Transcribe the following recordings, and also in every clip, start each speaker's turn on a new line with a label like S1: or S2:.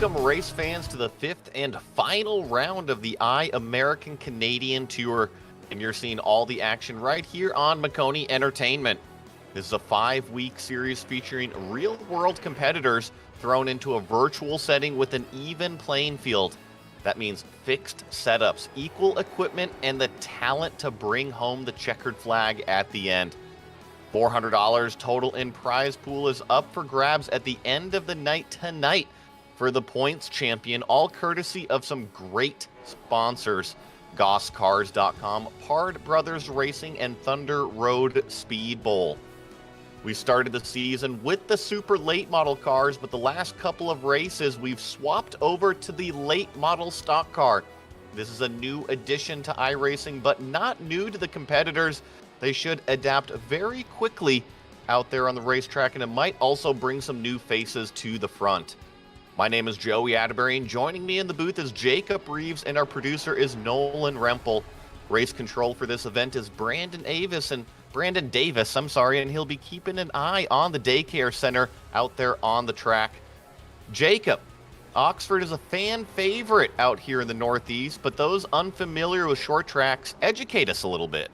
S1: Welcome, race fans, to the fifth and final round of the iAmerican Canadian Tour. And you're seeing all the action right here on Maconi Entertainment. This is a 5-week series featuring real-world competitors thrown into a virtual setting with an even playing field. That means fixed setups, equal equipment, and the talent to bring home the checkered flag at the end. $400 total in prize pool is up for grabs at the end of the night tonight for the points champion, all courtesy of some great sponsors: GossCars.com, Pard Brothers Racing, and Thunder Road Speed Bowl. We started the season with the super late model cars, but the last couple of races we've swapped over to the late model stock car. This is a new addition to iRacing, but not new to the competitors. They should adapt very quickly out there on the racetrack, and it might also bring some new faces to the front. My name is Joey Atterbury, and joining me in the booth is Jacob Reeves, and our producer is Nolan Rempel. Race control for this event is Brandon Davis, and he'll be keeping an eye on the daycare center out there on the track. Jacob, Oxford is a fan favorite out here in the Northeast, but those unfamiliar with short tracks, educate us a little bit.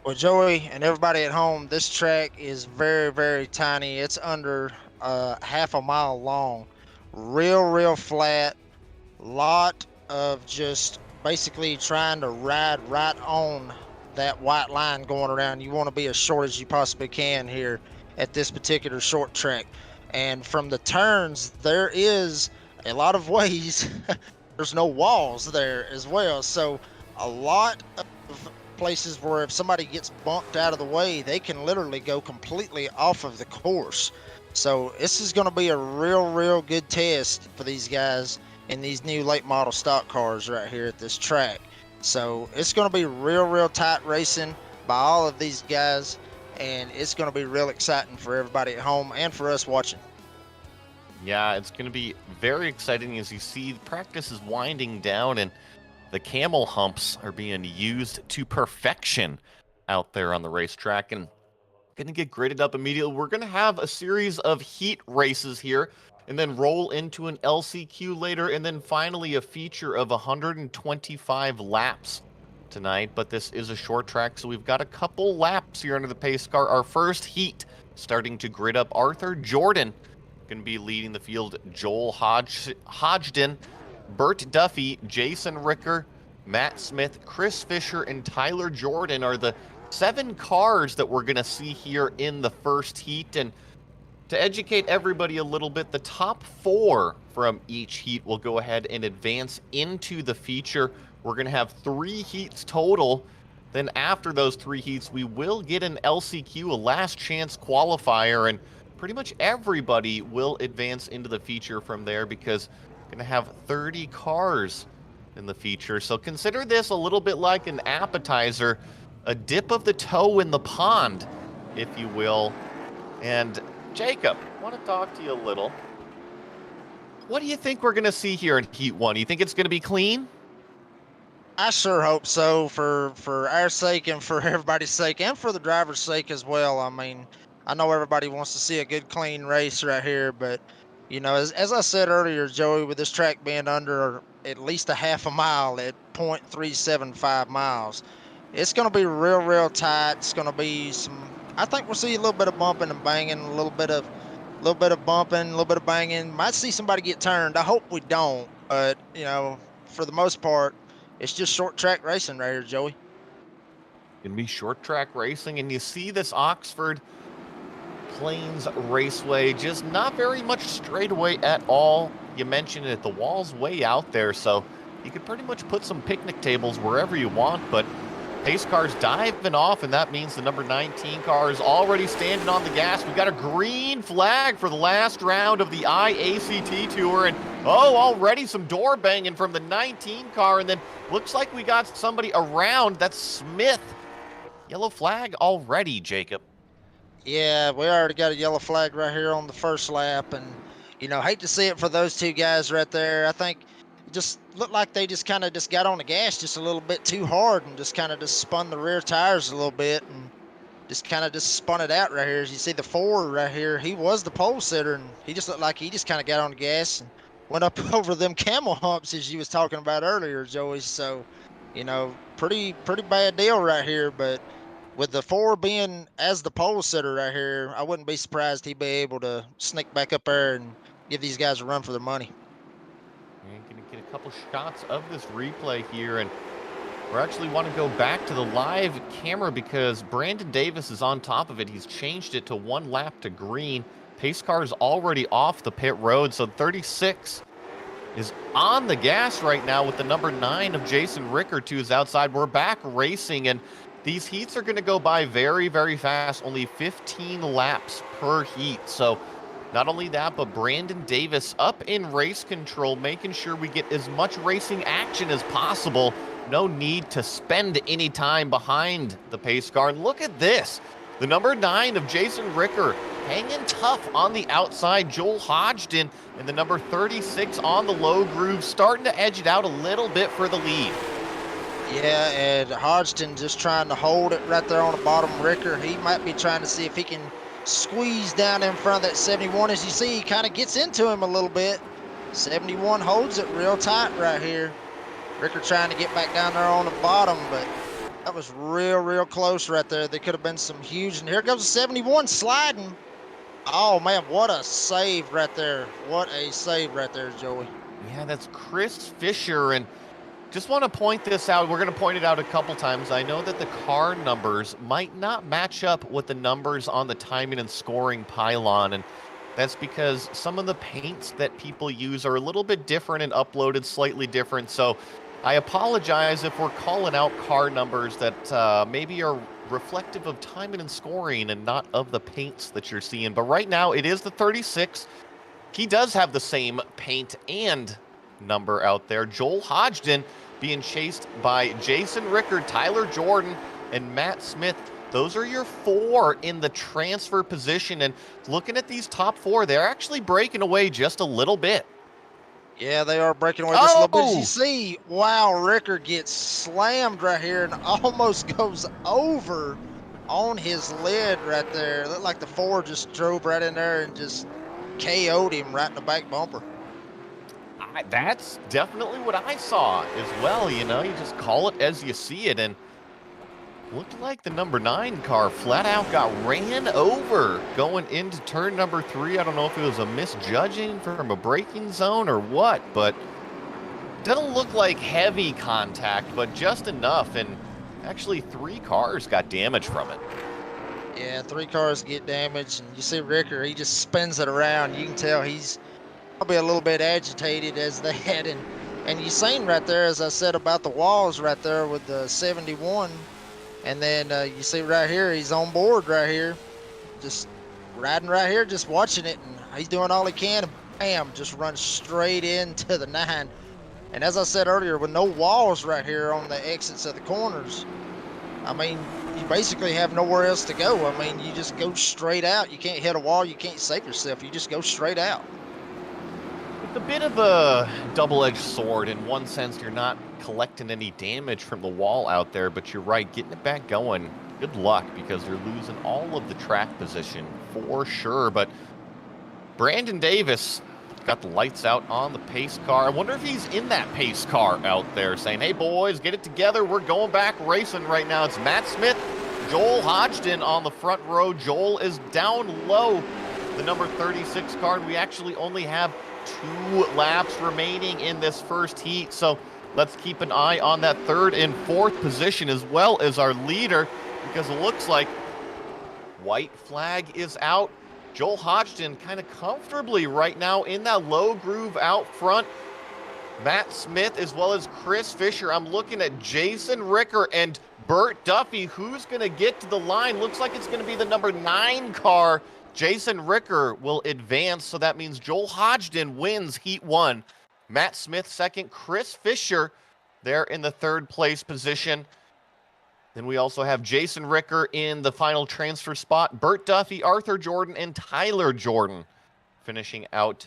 S2: Well, Joey and everybody at home, this track is very, very tiny. It's under half a mile long. Real flat. Lot of just basically trying to ride right on that white line going around. You want to be as short as you possibly can here at this particular short track. And from the turns, there is a lot of ways. There's no walls there as well. So a lot of places where if somebody gets bumped out of the way, they can literally go completely off of the course. So this is going to be a real good test for these guys in these new late model stock cars right here at this track. So it's going to be real tight racing by all of these guys, and it's going to be real exciting for everybody at home and for us watching.
S1: Yeah, it's going to be very exciting. As you see, practice is winding down, and the camel humps are being used to perfection out there on the racetrack, and going to get gridded up immediately. We're going to have a series of heat races here, and then roll into an LCQ later, and then finally a feature of 125 laps tonight. But this is a short track, so we've got a couple laps here under the pace car. Our first heat starting to grid up. Arthur Jordan going to be leading the field. Joel Hodgden, Bert Duffy, Jason Ricker, Matt Smith, Chris Fisher, and Tyler Jordan are the 7 cars that we're going to see here in the first heat. And to educate everybody a little bit, the top 4 from each heat will go ahead and advance into the feature. We're going to have 3 heats total. Then after those 3 heats, we will get an LCQ, a last chance qualifier, and pretty much everybody will advance into the feature from there, because we're going to have 30 cars in the feature. So consider this a little bit like an appetizer, a dip of the toe in the pond, if you will. And Jacob, I want to talk to you a little. What do you think we're going to see here in Heat 1? You think it's going to be clean?
S2: I sure hope so, for our sake and for everybody's sake and for the driver's sake as well. I mean, I know everybody wants to see a good, clean race right here, but, you know, as I said earlier, Joey, with this track being under at least a half a mile at 0.375 miles, it's going to be real tight. It's going to be I think we'll see a little bit of bumping and banging, a little bit of bumping, a little bit of banging. Might see somebody get turned. I hope we don't, but, you know, for the most part, it's just short track racing right here, Joey.
S1: Gonna be short track racing, and you see this Oxford Plains Raceway, just not very much straightaway at all. You mentioned it, the wall's way out there, so you could pretty much put some picnic tables wherever you want, but pace car's diving off, and that means the number 19 car is already standing on the gas. We've got a green flag for the last round of the IACT Tour, and already some door banging from the 19 car, and then looks like we got somebody around. That's Smith. Yellow flag already, Jacob.
S2: Yeah, we already got a yellow flag right here on the first lap, and, you know, hate to see it for those 2 guys right there. I think it just looked like they just kind of got on the gas just a little bit too hard and just kind of spun the rear tires a little bit, and just kind of just spun it out right here. As you see the 4 right here, he was the pole sitter, and he just looked like he just kind of got on the gas and went up over them camel humps as you was talking about earlier, Joey. So, pretty bad deal right here. But with the 4 being as the pole sitter right here, I wouldn't be surprised he'd be able to sneak back up there and give these guys a run for their money.
S1: And going to get a couple shots of this replay here, and we actually want to go back to the live camera because Brandon Davis is on top of it. He's changed it to 1 lap to green. Pace car is already off the pit road, so 36 is on the gas right now with the number 9 of Jason Ricker to his outside. We're back racing, and these heats are going to go by very, very fast. Only 15 laps per heat. So not only that, but Brandon Davis up in race control, making sure we get as much racing action as possible. No need to spend any time behind the pace car. And look at this. The number 9 of Jason Ricker hanging tough on the outside. Joel Hodgson and the number 36 on the low groove, starting to edge it out a little bit for the lead.
S2: Yeah, and Hodgson just trying to hold it right there on the bottom. Ricker, he might be trying to see if he can squeeze down in front of that 71. As you see, he kind of gets into him a little bit. 71 holds it real tight right here. Ricker trying to get back down there on the bottom, but that was real close right there. There could have been some huge, and here goes the 71 sliding. Oh man, what a save right there. What a save right there, Joey.
S1: Yeah, that's Chris Fisher, and just want to point this out. We're going to point it out a couple times. I know that the car numbers might not match up with the numbers on the timing and scoring pylon, and that's because some of the paints that people use are a little bit different and uploaded slightly different. So I apologize if we're calling out car numbers that maybe are reflective of timing and scoring and not of the paints that you're seeing. But right now, it is the 36. He does have the same paint and number out there. Joel Hodgson being chased by Jason Rickard, Tyler Jordan, and Matt Smith. Those are your 4 in the transfer position. And looking at these top 4, they're actually breaking away just a little bit.
S2: Yeah, they are breaking away just a little bit. As you see, wow, Ricker gets slammed right here and almost goes over on his lid right there. It looked like the 4 just drove right in there and just KO'd him right in the back bumper.
S1: That's definitely what I saw as well. You just call it as you see it. And looked like the number 9 car flat out got ran over going into turn number 3. I don't know if it was a misjudging from a braking zone or what, but doesn't look like heavy contact, but just enough. And actually 3 cars got damaged from it.
S2: Yeah, 3 cars get damaged, and you see Ricker, he just spins it around. You can tell he's probably a little bit agitated as they had. And you seen right there, as I said about the walls right there with the 71. And then you see right here, he's on board right here, just riding right here, just watching it, and he's doing all he can, and bam, just runs straight into the 9. And as I said earlier, with no walls right here on the exits of the corners, I mean, you basically have nowhere else to go. I mean, you just go straight out. You can't hit a wall. You can't save yourself. You just go straight out.
S1: It's a bit of a double-edged sword. In one sense, you're not collecting any damage from the wall out there, but you're right, getting it back going, good luck, because you're losing all of the track position for sure. But Brandon Davis got the lights out on the pace car. I wonder if he's in that pace car out there saying, hey boys, get it together, we're going back racing right now. It's Matt Smith, Joel Hodgson on the front row. Joel is down low, the number 36 car. We actually only have 2 laps remaining in this first heat, so let's keep an eye on that 3rd and 4th position as well as our leader, because it looks like white flag is out. Joel Hodgson kind of comfortably right now in that low groove out front. Matt Smith as well as Chris Fisher. I'm looking at Jason Ricker and Burt Duffy. Who's going to get to the line? Looks like it's going to be the number 9 car. Jason Ricker will advance, so that means Joel Hodgson wins Heat 1. Matt Smith second, Chris Fisher there in the 3rd place position. Then we also have Jason Ricker in the final transfer spot. Burt Duffy, Arthur Jordan, and Tyler Jordan finishing out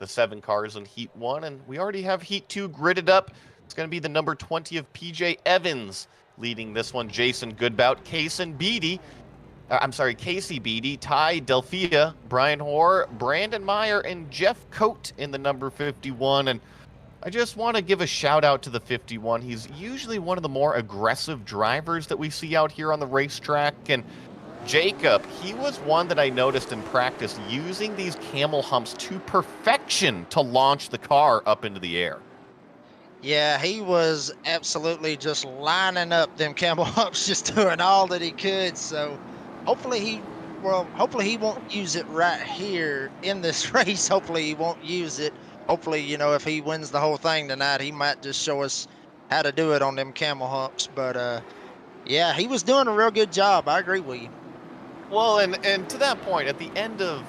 S1: the 7 cars in Heat 1. And we already have Heat 2 gridded up. It's going to be the number 20 of PJ Evans leading this one. Jason Goodbout, Case and Beatty I'm sorry, Casey Beattie, Ty Delphia, Brian Hoare, Brandon Meyer, and Jeff Coate in the number 51. And I just want to give a shout out to the 51. He's usually one of the more aggressive drivers that we see out here on the racetrack. And Jacob, he was one that I noticed in practice using these camel humps to perfection to launch the car up into the air.
S2: Yeah, he was absolutely just lining up them camel humps, just doing all that he could. So hopefully he won't use it right here in this race. Hopefully he won't use it. Hopefully, if he wins the whole thing tonight, he might just show us how to do it on them camel humps. But yeah, he was doing a real good job. I agree with you.
S1: Well, and to that point, at the end of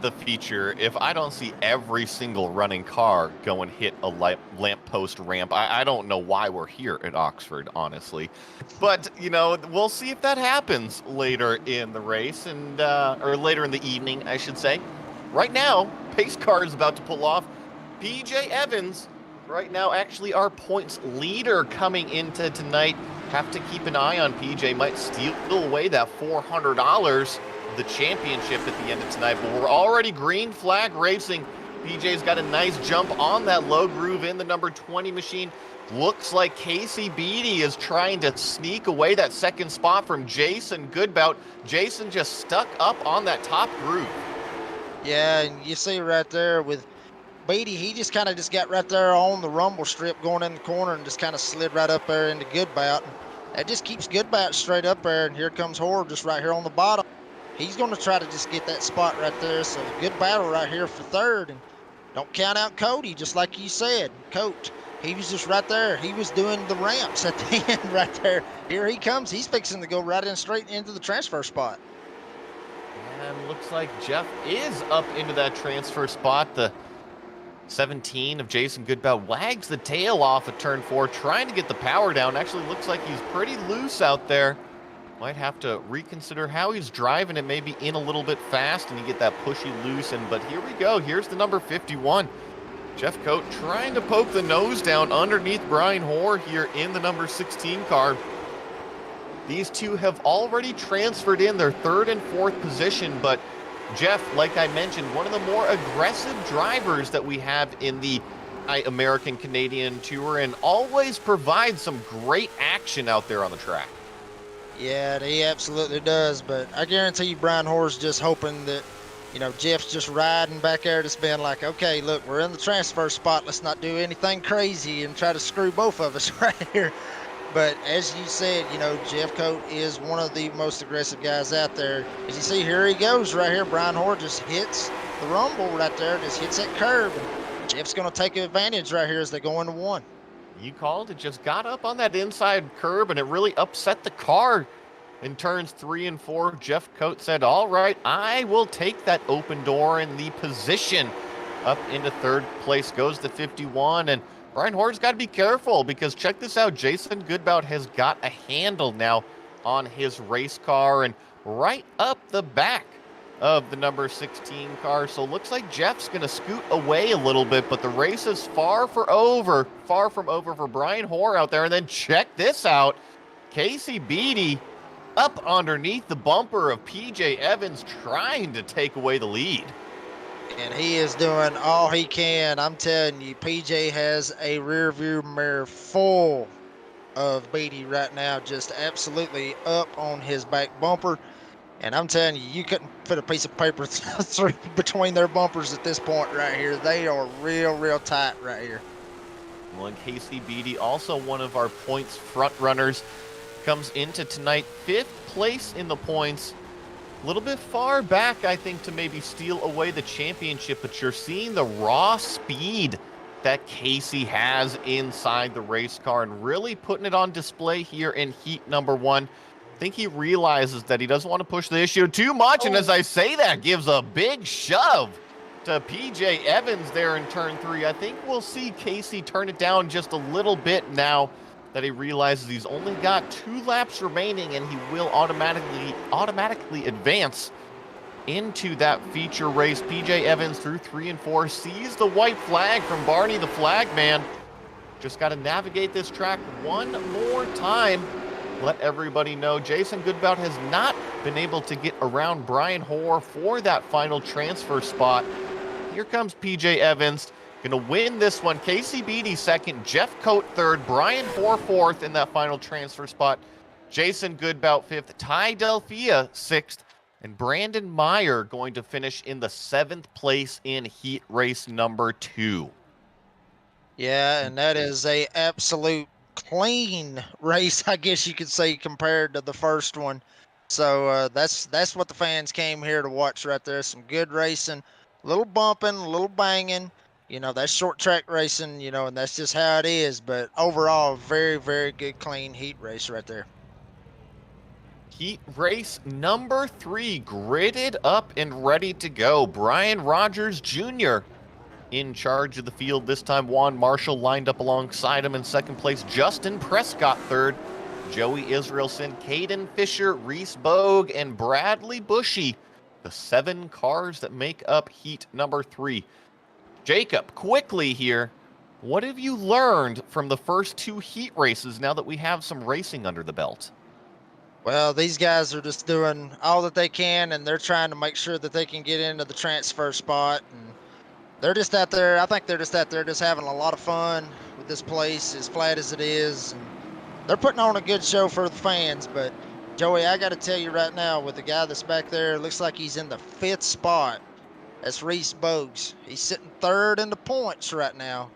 S1: the feature, if I don't see every single running car go and hit a lamppost ramp, I don't know why we're here at Oxford, honestly. But, we'll see if that happens later in the race, or later in the evening, I should say. Right now, pace car is about to pull off. PJ Evans, right now, actually our points leader coming into tonight. Have to keep an eye on PJ. Might steal away that $400, the championship at the end of tonight. But we're already green flag racing. PJ's got a nice jump on that low groove in the number 20 machine. Looks like Casey Beattie is trying to sneak away that second spot from Jason Goodbout. Jason just stuck up on that top groove.
S2: Yeah, and you see right there with Beattie, he just kind of got right there on the rumble strip going in the corner and just kind of slid right up there into Goodbout. That just keeps Goodbout straight up there, and here comes Hoare just right here on the bottom. He's going to try to just get that spot right there, so good battle right here for third. And don't count out Cody, just like you said. Coach, he was just right there. He was doing the ramps at the end right there. Here he comes. He's fixing to go right in straight into the transfer spot.
S1: And looks like Jeff is up into that transfer spot. The 17 of Jason Goodbout wags the tail off of turn 4, trying to get the power down. Actually looks like he's pretty loose out there. Might have to reconsider how he's driving it, maybe in a little bit fast, and you get that pushy loose. But here we go. Here's the number 51. Jeff Coate trying to poke the nose down underneath Brian Hoare here in the number 16 car. These two have already transferred in their third and fourth position, but Jeff, like I mentioned, one of the more aggressive drivers that we have in the iAmerican Canadian Tour, and always provides some great action out there on the track.
S2: Yeah, he absolutely does, but I guarantee you Brian Hoare's just hoping that, Jeff's just riding back there, just being like, okay, look, we're in the transfer spot. Let's not do anything crazy and try to screw both of us right here. But as you said, Jeff Coate is one of the most aggressive guys out there. As you see, here he goes right here. Brian Hoare just hits the rumble right there, just hits that curb. And Jeff's going to take advantage right here as they go into one.
S1: You called it. Just got up on that inside curb, and it really upset the car in turns 3 and 4. Jeff Coate said, all right, I will take that open door, and the position up into third place goes to 51. And Brian Hoare's got to be careful, because check this out. Jason Goodbout has got a handle now on his race car and right up the back of the number 16 car. So looks like Jeff's going to scoot away a little bit, but the race is far from over for Brian Hoare out there. And then check this out. Casey Beattie up underneath the bumper of PJ Evans, trying to take away the lead.
S2: And he is doing all he can. I'm telling you, PJ has a rear view mirror full of Beattie right now, just absolutely up on his back bumper. And I'm telling you, you couldn't put a piece of paper through between their bumpers at this point right here. They are real tight right here.
S1: Well, and Casey Beattie, also one of our points front runners, comes into tonight 5th place in the points. A little bit far back, I think, to maybe steal away the championship, but you're seeing the raw speed that Casey has inside the race car and really putting it on display here in heat number 1. I think he realizes that he doesn't want to push the issue too much, and as I say that, gives a big shove to PJ Evans there in turn 3. I think we'll see Casey turn it down just a little bit now that he realizes he's only got 2 laps remaining, and he will automatically advance into that feature race. PJ Evans through 3 and 4 sees the white flag from Barney the Flag Man. Just got to navigate this track one more time. let everybody know Jason Goodbout has not been able to get around Brian Hoare for that final transfer spot. Here comes PJ Evans, gonna win this one. Casey Beatty second, Jeff Coate third, Brian Hoare fourth in that final transfer spot. Jason Goodbout fifth, Ty Delphia sixth, and Brandon Meyer going to finish in the 7th place in heat race number 2.
S2: Yeah, and that is a absolute clean race, I guess you could say, compared to the first one. So that's what the fans came here to watch right there. Some good racing, a little bumping, a little banging. That's short track racing, and that's just how it is. But overall, very, very good, clean heat race right there.
S1: Heat race number 3, gridded up and ready to go. Brian Rogers Jr. in charge of the field this time. Juan Marshall lined up alongside him in second place. Justin Prescott third. Joey Israelson, Caden Fisher, Reese Bogue, and Bradley Bushy. The 7 cars that make up heat number 3. Jacob, quickly here, what have you learned from the first 2 heat races now that we have some racing under the belt?
S2: Well, these guys are just doing all that they can, and they're trying to make sure that they can get into the transfer spot. And they're just out there. I think they're just out there just having a lot of fun with this place, as flat as it is. And they're putting on a good show for the fans. But, Joey, I got to tell you right now, with the guy that's back there, it looks like he's in the 5th spot. That's Reese Bogues. He's sitting 3rd in the points right now.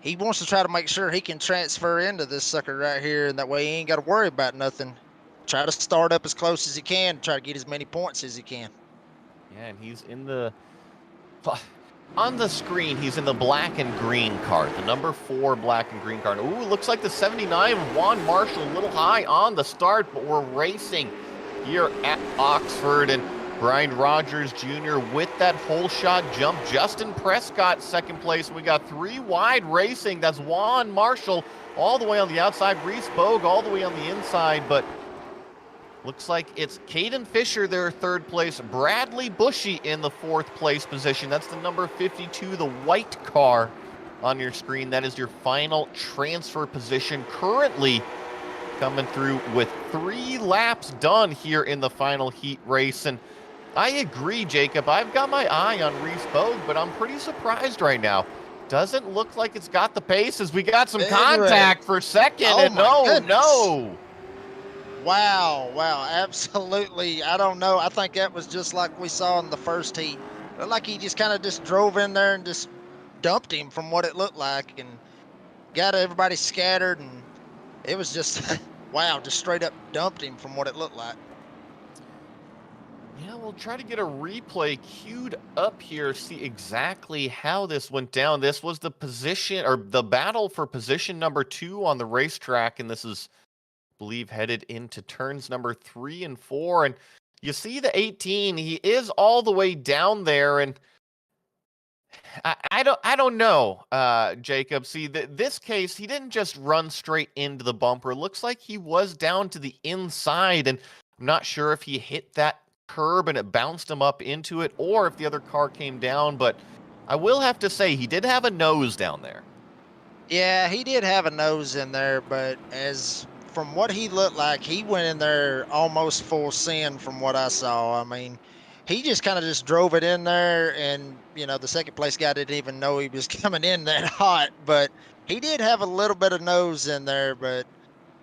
S2: He wants to try to make sure he can transfer into this sucker right here, and that way he ain't got to worry about nothing. Try to start up as close as he can, try to get as many points as he can.
S1: Yeah, and he's in the... On the screen, he's in the black and green card, the number 4 black and green card. Ooh, looks like the 79 of Juan Marshall, a little high on the start, but we're racing here at Oxford. And Brian Rogers Jr. with that hole shot jump. Justin Prescott, second place. We got 3 wide racing. That's Juan Marshall all the way on the outside. Reese Bogue all the way on the inside, but looks like it's Caden Fisher there, 3rd place. Bradley Bushy in the 4th place position. That's the number 52, the white car on your screen. That is your final transfer position. Currently coming through with 3 laps done here in the final heat race. And I agree, Jacob. I've got my eye on Reese Bogue, but I'm pretty surprised right now. Doesn't look like it's got the paces. We got some contact for second, and no.
S2: Wow, absolutely. I don't know. I think that was just like we saw in the first heat. Looked like he just kind of just drove in there and just dumped him from what it looked like, and got everybody scattered, and it was just, wow, just straight up dumped him from what it looked like.
S1: Yeah, we'll try to get a replay queued up here, see exactly how this went down. This was the position, or the battle for position number 2 on the racetrack, and this is, believe, headed into turns number 3 and 4. And you see the 18, he is all the way down there, and I don't know, Jacob. See, this case, he didn't just run straight into the bumper. It looks like he was down to the inside, and I'm not sure if he hit that curb and it bounced him up into it, or if the other car came down. But I will have to say, he did have a nose down there.
S2: Yeah, he did have a nose in there, but from what he looked like, he went in there almost full send from what I saw. I mean, he just kind of just drove it in there, and, the second place guy didn't even know he was coming in that hot, but he did have a little bit of nose in there. But,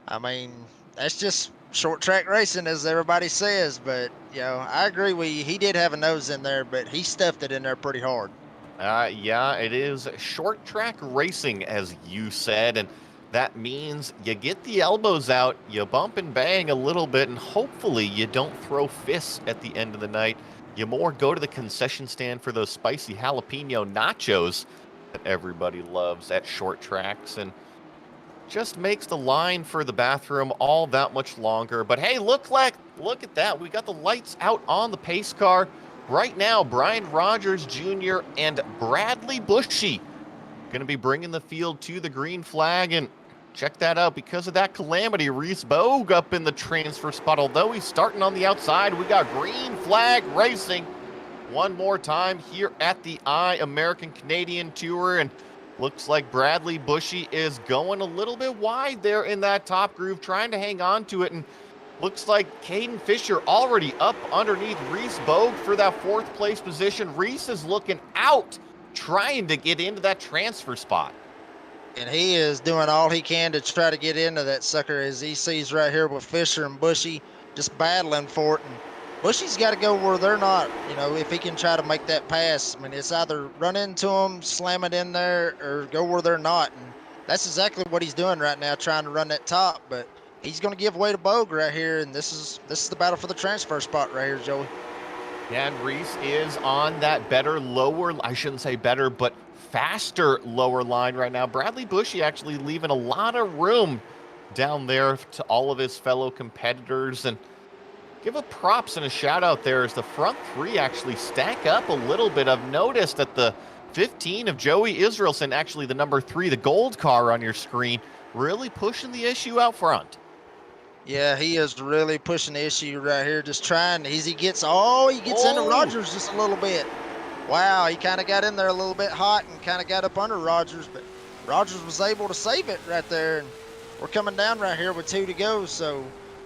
S2: I mean, that's just short track racing, as everybody says. But, I agree with you. He did have a nose in there, but he stuffed it in there pretty hard.
S1: Yeah, it is short track racing, as you said, and that means you get the elbows out, you bump and bang a little bit, and hopefully you don't throw fists at the end of the night. You more go to the concession stand for those spicy jalapeno nachos that everybody loves at short tracks, and just makes the line for the bathroom all that much longer. But hey, look at that. We got the lights out on the pace car. Right now, Brian Rogers Jr. and Bradley Bushy going to be bringing the field to the green flag. And check that out, because of that calamity, Reese Bogue up in the transfer spot. Although he's starting on the outside, we got green flag racing one more time here at the iAmerican Canadian Tour. And Looks like Bradley Bushy is going a little bit wide there in that top groove, trying to hang on to it. And looks like Caden Fisher already up underneath Reese Bogue for that fourth place position. Reese is looking out, trying to get into that transfer spot.
S2: And he is doing all he can to try to get into that sucker, as he sees right here with Fisher and Bushy just battling for it. And Bushy's got to go where they're not, if he can try to make that pass. I mean, it's either run into them, slam it in there, or go where they're not. And that's exactly what he's doing right now, trying to run that top. But he's going to give way to Bogue right here, and this is the battle for the transfer spot right here, Joey.
S1: Yeah, and Reese is on that better lower, I shouldn't say better, but faster lower line right now. Bradley Bushy actually leaving a lot of room down there to all of his fellow competitors. And give a props and a shout out there as the front three actually stack up a little bit. I've noticed that the 15 of Joey Israelson, actually the number 3, the gold car on your screen, really pushing the issue out front.
S2: Yeah, he is really pushing the issue right here, just trying. He gets into Rogers just a little bit. Wow, he kind of got in there a little bit hot and kind of got up under Rogers, but Rogers was able to save it right there. And we're coming down right here with 2 to go, so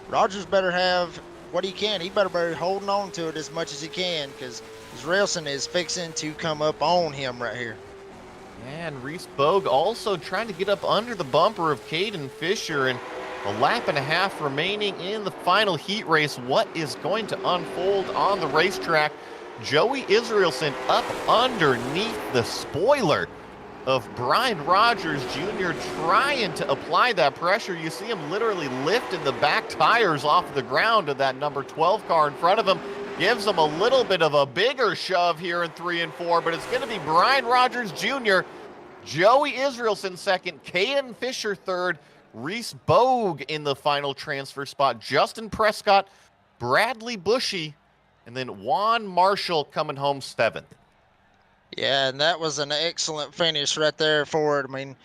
S2: Rogers better have what he can. He better be holding on to it as much as he can, because Israelson is fixing to come up on him right here.
S1: And Reese Bogue also trying to get up under the bumper of Caden Fisher, and a lap and a half remaining in the final heat race. What is going to unfold on the racetrack? Joey Israelson up underneath the spoiler of Brian Rogers Jr. trying to apply that pressure. You see him literally lifting the back tires off the ground of that number 12 car in front of him. Gives him a little bit of a bigger shove here in 3 and 4, but it's going to be Brian Rogers Jr., Joey Israelson second, Caden Fisher third, Reese Bogue in the final transfer spot, Justin Prescott, Bradley Bushy, and then Juan Marshall coming home 7th.
S2: Yeah, and that was an excellent finish right there for it. I mean,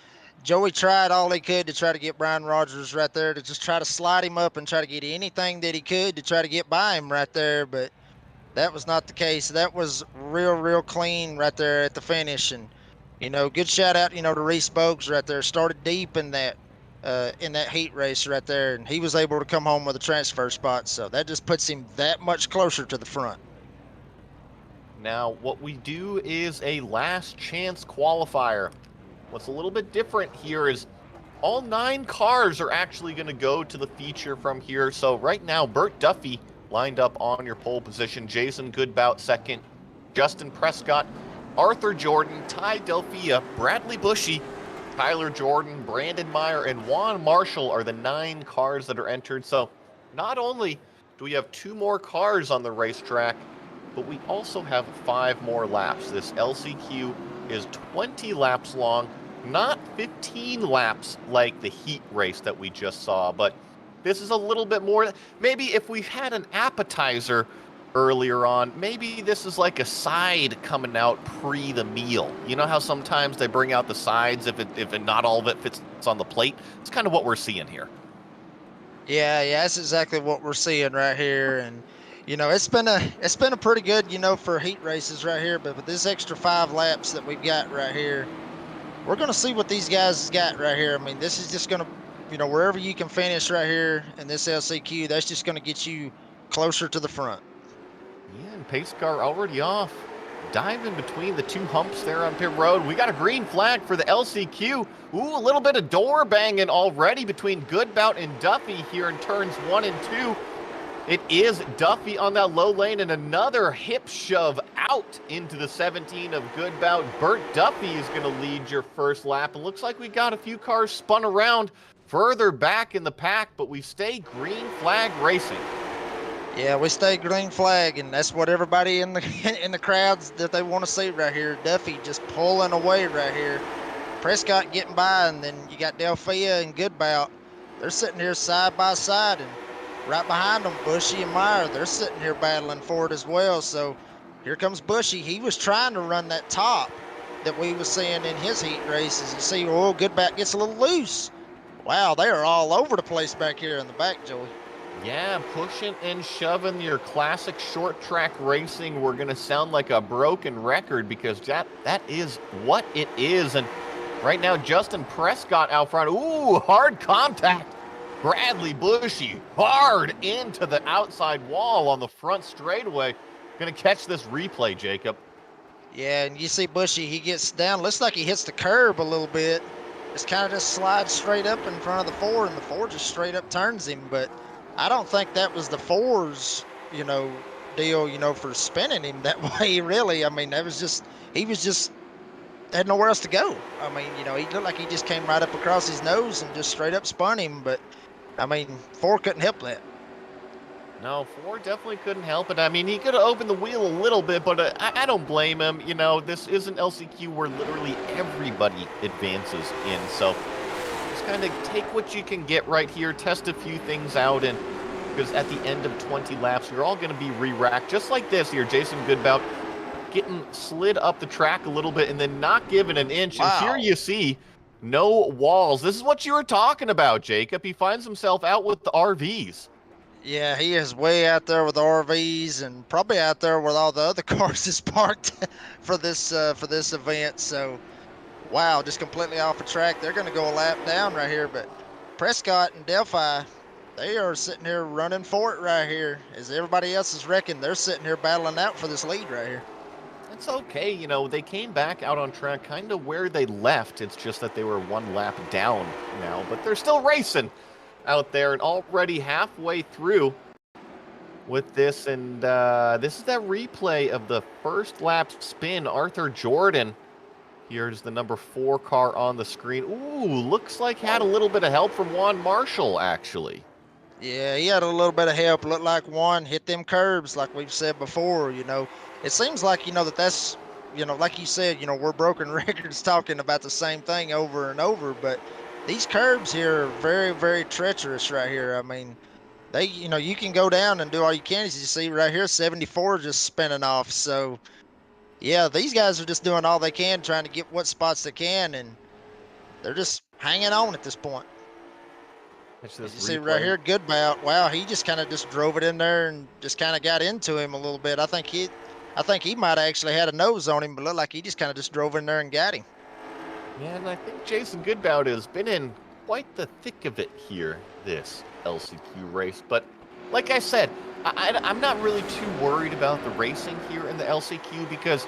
S2: Joey tried all he could to try to get Brian Rogers right there, to just try to slide him up and try to get anything that he could to try to get by him right there, but that was not the case. That was real clean right there at the finish. And, good shout out, to Reese Bogues right there. Started deep in that heat race right there, and he was able to come home with a transfer spot, so that just puts him that much closer to the front.
S1: Now, what we do is a last chance qualifier. What's a little bit different here is all 9 cars are actually going to go to the feature from here. So right now, Burt Duffy lined up on your pole position, Jason Goodbout second, Justin Prescott, Arthur Jordan, Ty Delphia, Bradley Bushy, Tyler Jordan, Brandon Meyer, and Juan Marshall are the 9 cars that are entered. So not only do we have 2 more cars on the racetrack, but we also have 5 more laps. This LCQ is 20 laps long, not 15 laps like the heat race that we just saw, but this is a little bit more. Maybe if we had an appetizer earlier on, maybe this is like a side coming out pre the meal. You know how sometimes they bring out the sides if not all of it fits on the plate? It's kind of what we're seeing here.
S2: Yeah, that's exactly what we're seeing right here. And it's been a pretty good, for heat races right here, but with this extra 5 laps that we've got right here, we're going to see what these guys got right here. I mean, this is just going to, wherever you can finish right here in this LCQ, that's just going to get you closer to the front.
S1: Yeah, and pace car already off. Diving between the 2 humps there on pit road. We got a green flag for the LCQ. Ooh, a little bit of door banging already between Goodbout and Duffy here in turns 1 and 2. It is Duffy on that low lane, and another hip shove out into the 17 of Goodbout. Burt Duffy is going to lead your first lap. It looks like we got a few cars spun around further back in the pack, but we stay green flag racing.
S2: Yeah, we stay green flag, and that's what everybody in the crowds that they want to see right here. Duffy just pulling away right here. Prescott getting by, and then you got Delphia and Goodbout. They're sitting here side by side, and right behind them, Bushy and Meyer, they're sitting here battling for it as well. So here comes Bushy. He was trying to run that top that we was seeing in his heat races. You see, Goodbout gets a little loose. Wow, they are all over the place back here in the back, Joey.
S1: Yeah, pushing and shoving your classic short track racing. We're going to sound like a broken record because that is what it is. And Right now, Justin Prescott out front. Ooh, hard contact. Bradley Bushy hard into the outside wall on the front straightaway. Going to catch this replay, Jacob.
S2: Yeah, and you see Bushy, he gets down. Looks like he hits the curb a little bit. Just kind of just slides straight up in front of the four, and the four just straight up turns him. But I don't think that was the four's, deal, for spinning him that way, really. I mean, he was just had nowhere else to go. I mean, he looked like he just came right up across his nose and just straight up spun him. But, I mean, four couldn't help that.
S1: No, Ford definitely couldn't help it. I mean, he could have opened the wheel a little bit, but I don't blame him. This is an LCQ where literally everybody advances in. So just kind of take what you can get right here, test a few things out, and because at the end of 20 laps, you're all going to be re-racked, just like this here. Jason Goodbout getting slid up the track a little bit and then not giving an inch.
S2: Wow.
S1: And here you see no walls. This is what you were talking about, Jacob. He finds himself out with the RVs.
S2: Yeah, he is way out there with RVs and probably out there with all the other cars is parked for this event. So, wow, just completely off the track. They're going to go a lap down right here, but Prescott and Delphi, they are sitting here running for it right here. As everybody else is wrecking, they're sitting here battling out for this lead right here.
S1: It's okay, they came back out on track kind of where they left. It's just that they were one lap down now, but they're still racing out there and already halfway through with this. And this is that replay of the first lap spin. Arthur Jordan, here's the number 4 car on the screen. Ooh, looks like had a little bit of help from Juan Marshall, actually.
S2: Yeah, he had a little bit of help. Looked like Juan hit them curbs like we've said before. It seems like, that's, like you said, we're broken records talking about the same thing over and over, but these curbs here are very, very treacherous right here. I mean, you can go down and do all you can. As you see right here, 74 just spinning off. So, yeah, these guys are just doing all they can, trying to get what spots they can, and they're just hanging on at this point. As you see right here, Goodbout, wow, he just kind of just drove it in there and just kind of got into him a little bit. I think he might have actually had a nose on him, but looked like he just kind of just drove in there and got him.
S1: Yeah, and I think Jason Goodbout has been in quite the thick of it here, this LCQ race. But like I said, I'm not really too worried about the racing here in the LCQ because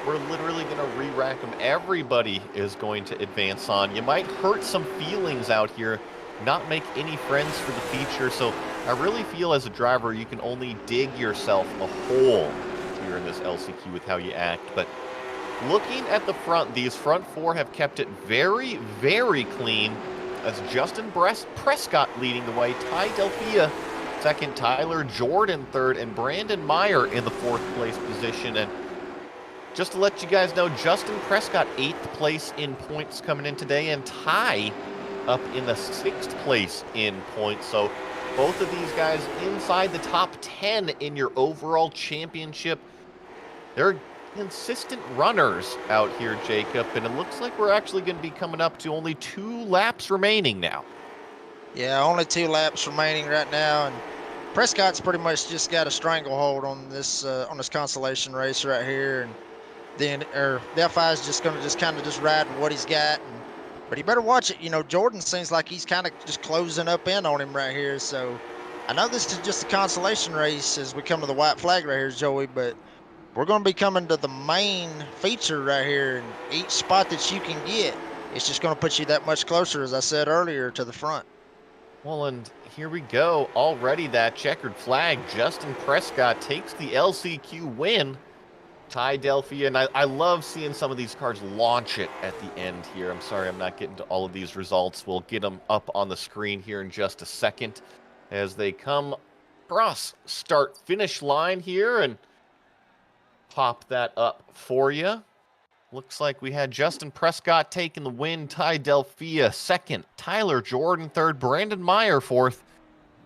S1: we're literally going to re-rack them. Everybody is going to advance on. You might hurt some feelings out here, not make any friends for the feature. So I really feel as a driver, you can only dig yourself a hole here in this LCQ with how you act. But looking at the front, these front 4 have kept it very, very clean as Justin Prescott leading the way, Ty Delphia second, Tyler Jordan third, and Brandon Meyer in the 4th place position. And just to let you guys know, Justin Prescott 8th place in points coming in today, and Ty up in the 6th place in points. So both of these guys inside the top 10 in your overall championship. They're consistent runners out here, Jacob, and it looks like we're actually going to be coming up to only 2 laps remaining now.
S2: Yeah, only 2 laps remaining right now, and Prescott's pretty much just got a stranglehold on this consolation race right here, and then Delphi's just going to just kind of just ride with what he's got. But he better watch it. Jordan seems like he's kind of just closing up in on him right here. So I know this is just a consolation race as we come to the white flag right here, Joey, but we're going to be coming to the main feature right here, and each spot that you can get, it's just going to put you that much closer, as I said earlier, to the front.
S1: Well, and here we go. Already that checkered flag. Justin Prescott takes the LCQ win. Ty Delphia, and I love seeing some of these cars launch it at the end here. I'm sorry I'm not getting to all of these results. We'll get them up on the screen here in just a second as they come across start-finish line here and pop that up for you. Looks like we had Justin Prescott taking the win, Ty Delphia second, Tyler Jordan third, Brandon Meyer fourth,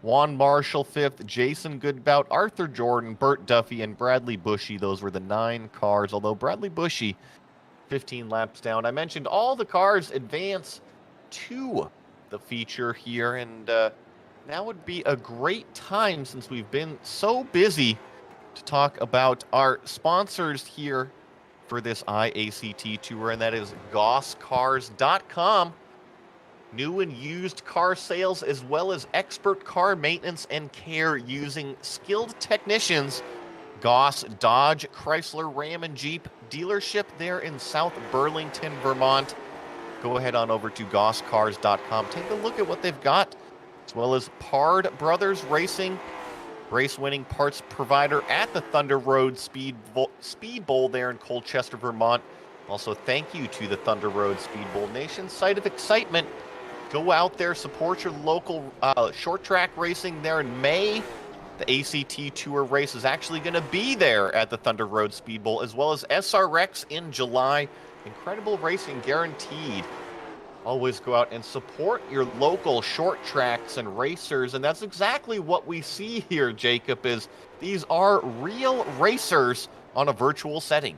S1: Juan Marshall 5th, Jason Goodbout, Arthur Jordan, Burt Duffy, and Bradley Bushy. Those were the 9 cars, although Bradley Bushy 15 laps down. I mentioned all the cars advance to the feature here, and now would be a great time, since we've been so busy, to talk about our sponsors here for this IACT tour, and that is gosscars.com. New and used car sales, as well as expert car maintenance and care using skilled technicians. Goss Dodge, Chrysler, Ram, and Jeep dealership there in South Burlington, Vermont. Go ahead on over to gosscars.com. Take a look at what they've got, as well as Pard Brothers Racing, race-winning parts provider at the Thunder Road Speed Bowl there in Colchester, Vermont. Also, thank you to the Thunder Road Speed Bowl Nation, site of excitement. Go out there, support your local short track racing there in May. The ACT Tour race is actually going to be there at the Thunder Road Speed Bowl, as well as SRX in July. Incredible racing guaranteed. Always go out and support your local short tracks and racers, and that's exactly what we see here, Jacob, is these are real racers on a virtual setting.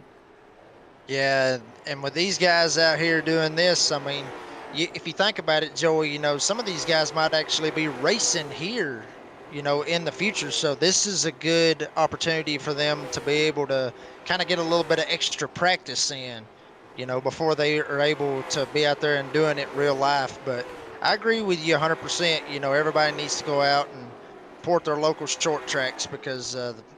S2: Yeah, and with these guys out here doing this, I mean, if you think about it, Joey, you know, some of these guys might actually be racing here, you know, in the future. So this is a good opportunity for them to be able to kind of get a little bit of extra practice in, you know, before they are able to be out there and doing it real life. But I agree with you 100%. You know, everybody needs to go out and support their local short tracks because,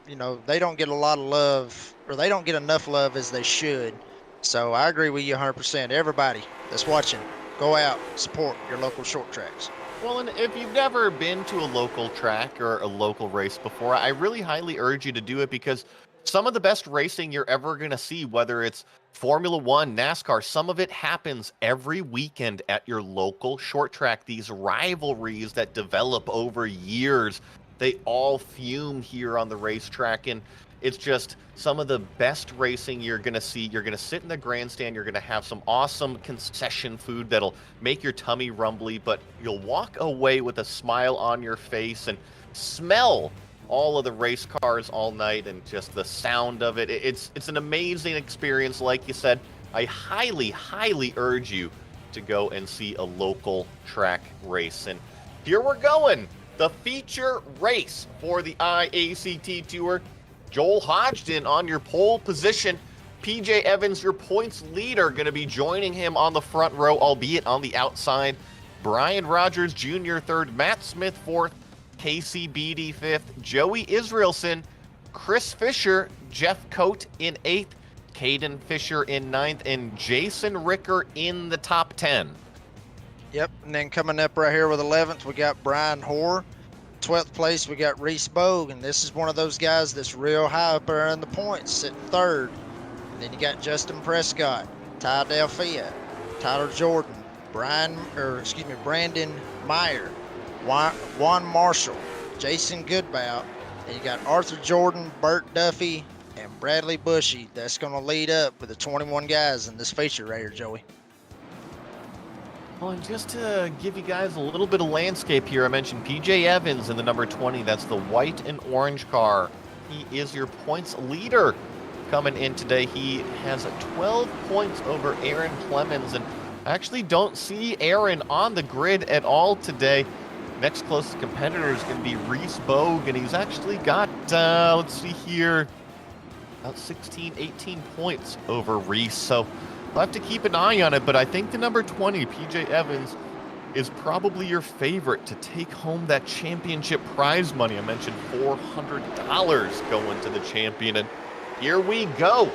S2: you know, they don't get a lot of love, or they don't get enough love as they should. So I agree with you 100%. Everybody that's watching, go out, support your local short tracks.
S1: Well, and if you've never been to a local track or a local race before, I really highly urge you to do it, because some of the best racing you're ever going to see, whether it's Formula One, NASCAR, some of it happens every weekend at your local short track. These rivalries that develop over years, they all fume here on the racetrack, and it's just some of the best racing you're going to see. You're going to sit in the grandstand. You're going to have some awesome concession food that'll make your tummy rumbly, but you'll walk away with a smile on your face and smell all of the race cars all night and just the sound of it. It's an amazing experience. Like you said, I highly, highly urge you to go and see a local track race. And here we're going. The feature race for the IACT Tour. Joel Hodgson on your pole position. PJ Evans, your points leader, going to be joining him on the front row, albeit on the outside. Brian Rogers Jr. third, Matt Smith fourth, Casey Beatty fifth, Joey Israelson, Chris Fisher, Jeff Coate in eighth, Caden Fisher in ninth, and Jason Ricker in the top 10.
S2: Yep, and then coming up right here with 11th, we got Brian Hoare. 12th place, we got Reese Bogue, and this is one of those guys that's real high up there in the points, sitting third. And then you got Justin Prescott, Ty Delphia, Tyler Jordan, Brandon Meyer, Juan Marshall, Jason Goodbout. Then you got Arthur Jordan, Burt Duffy, and Bradley Bushy. That's going to lead up with the 21 guys in this feature right here, Joey.
S1: Well, and just to give you guys a little bit of landscape here, I mentioned PJ Evans in the number 20. That's the white and orange car. He is your points leader coming in today. He has 12 points over Aaron Clemens, and I actually don't see Aaron on the grid at all today. Next closest competitor is going to be Reese Bogue, and he's actually got, let's see here, about 16, 18 points over Reese. So we'll have to keep an eye on it, but I think the number 20, PJ Evans, is probably your favorite to take home that championship prize money. I mentioned $400 going to the champion, and here we go.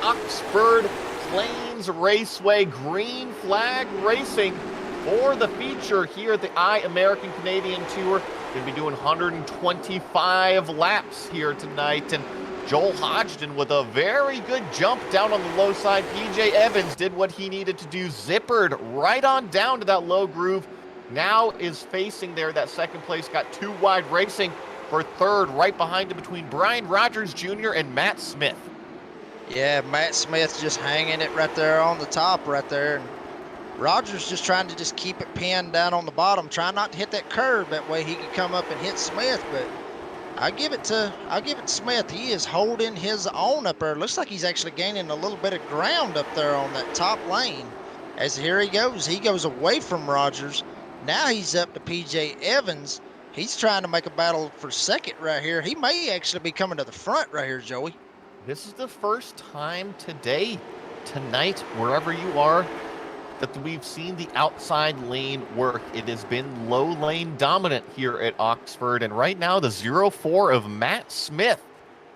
S1: Oxford Plains Raceway green flag racing for the feature here at the iAmerican Canadian Tour. Going to be doing 125 laps here tonight, and Joel Hodgson with a very good jump down on the low side. PJ Evans did what he needed to do, zippered right on down to that low groove. Now is facing there that second place, got too wide racing for third, right behind him between Brian Rogers Jr. and Matt Smith.
S2: Yeah, Matt Smith just hanging it right there on the top right there. And Rogers just trying to just keep it pinned down on the bottom, trying not to hit that curve. That way he can come up and hit Smith, but I'll give it to Smith. He is holding his own up there. Looks like he's actually gaining a little bit of ground up there on that top lane. As here he goes away from Rogers. Now he's up to PJ Evans. He's trying to make a battle for second right here. He may actually be coming to the front right here, Joey.
S1: This is the first time tonight, wherever you are, that we've seen the outside lane work. It has been low lane dominant here at Oxford, and right now the 0-4 of Matt Smith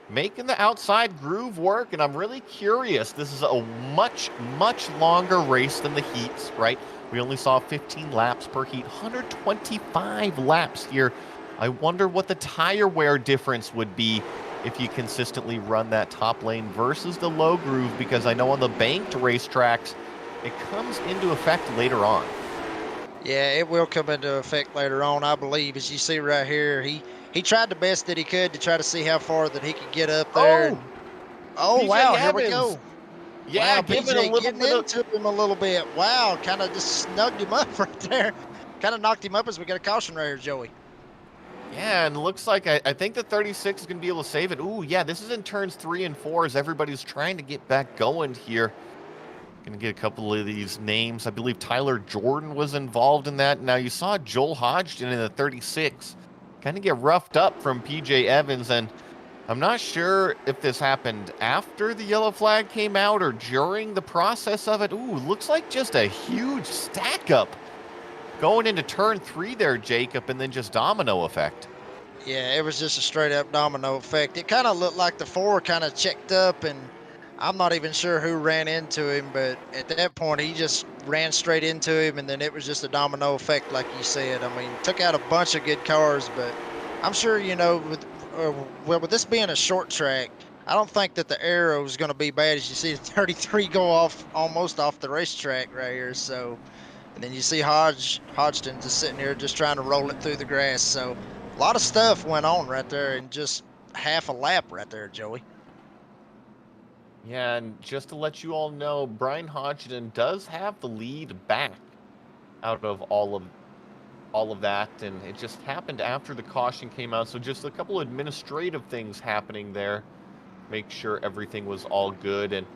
S1: making the outside groove work, and I'm really curious. This is a much, much longer race than the heats, right? We only saw 15 laps per heat, 125 laps here. I wonder what the tire wear difference would be if you consistently run that top lane versus the low groove, because I know on the banked racetracks, it comes into effect later on.
S2: Yeah, it will come into effect later on, I believe. As you see right here, he tried the best that he could to try to see how far that he could get up there.
S1: Oh,
S2: And oh
S1: PJ
S2: wow, here we
S1: Evans.
S2: go.
S1: Yeah,
S2: Wow,
S1: giving a
S2: PJ
S1: little
S2: getting
S1: bit of...
S2: into him a little bit. Wow, kind of just snugged him up right there. Kind of knocked him up as we got a caution right here, Joey.
S1: Yeah, and looks like I think the 36 is going to be able to save it. Ooh, yeah, this is in turns 3 and 4 as everybody's trying to get back going here. Going to get a couple of these names. I believe Tyler Jordan was involved in that. Now, you saw Joel Hodgson in the 36 kind of get roughed up from PJ Evans, and I'm not sure if this happened after the yellow flag came out or during the process of it. Ooh, looks like just a huge stack up going into turn 3 there, Jacob, and then just domino effect.
S2: Yeah, it was just a straight up domino effect. It kind of looked like the 4 kind of checked up, and I'm not even sure who ran into him, but at that point he just ran straight into him, and then it was just a domino effect, like you said. I mean, took out a bunch of good cars, but I'm sure, you know, with this being a short track, I don't think that the arrow is going to be bad. As you see the 33 go off almost off the racetrack right here. So, and then you see Hodgson just sitting here just trying to roll it through the grass. So a lot of stuff went on right there in just half a lap right there, Joey.
S1: Yeah, and just to let you all know, Brian Hodgson does have the lead back out of all of that, and it just happened after the caution came out. So just a couple administrative things happening there. Make sure everything was all good. And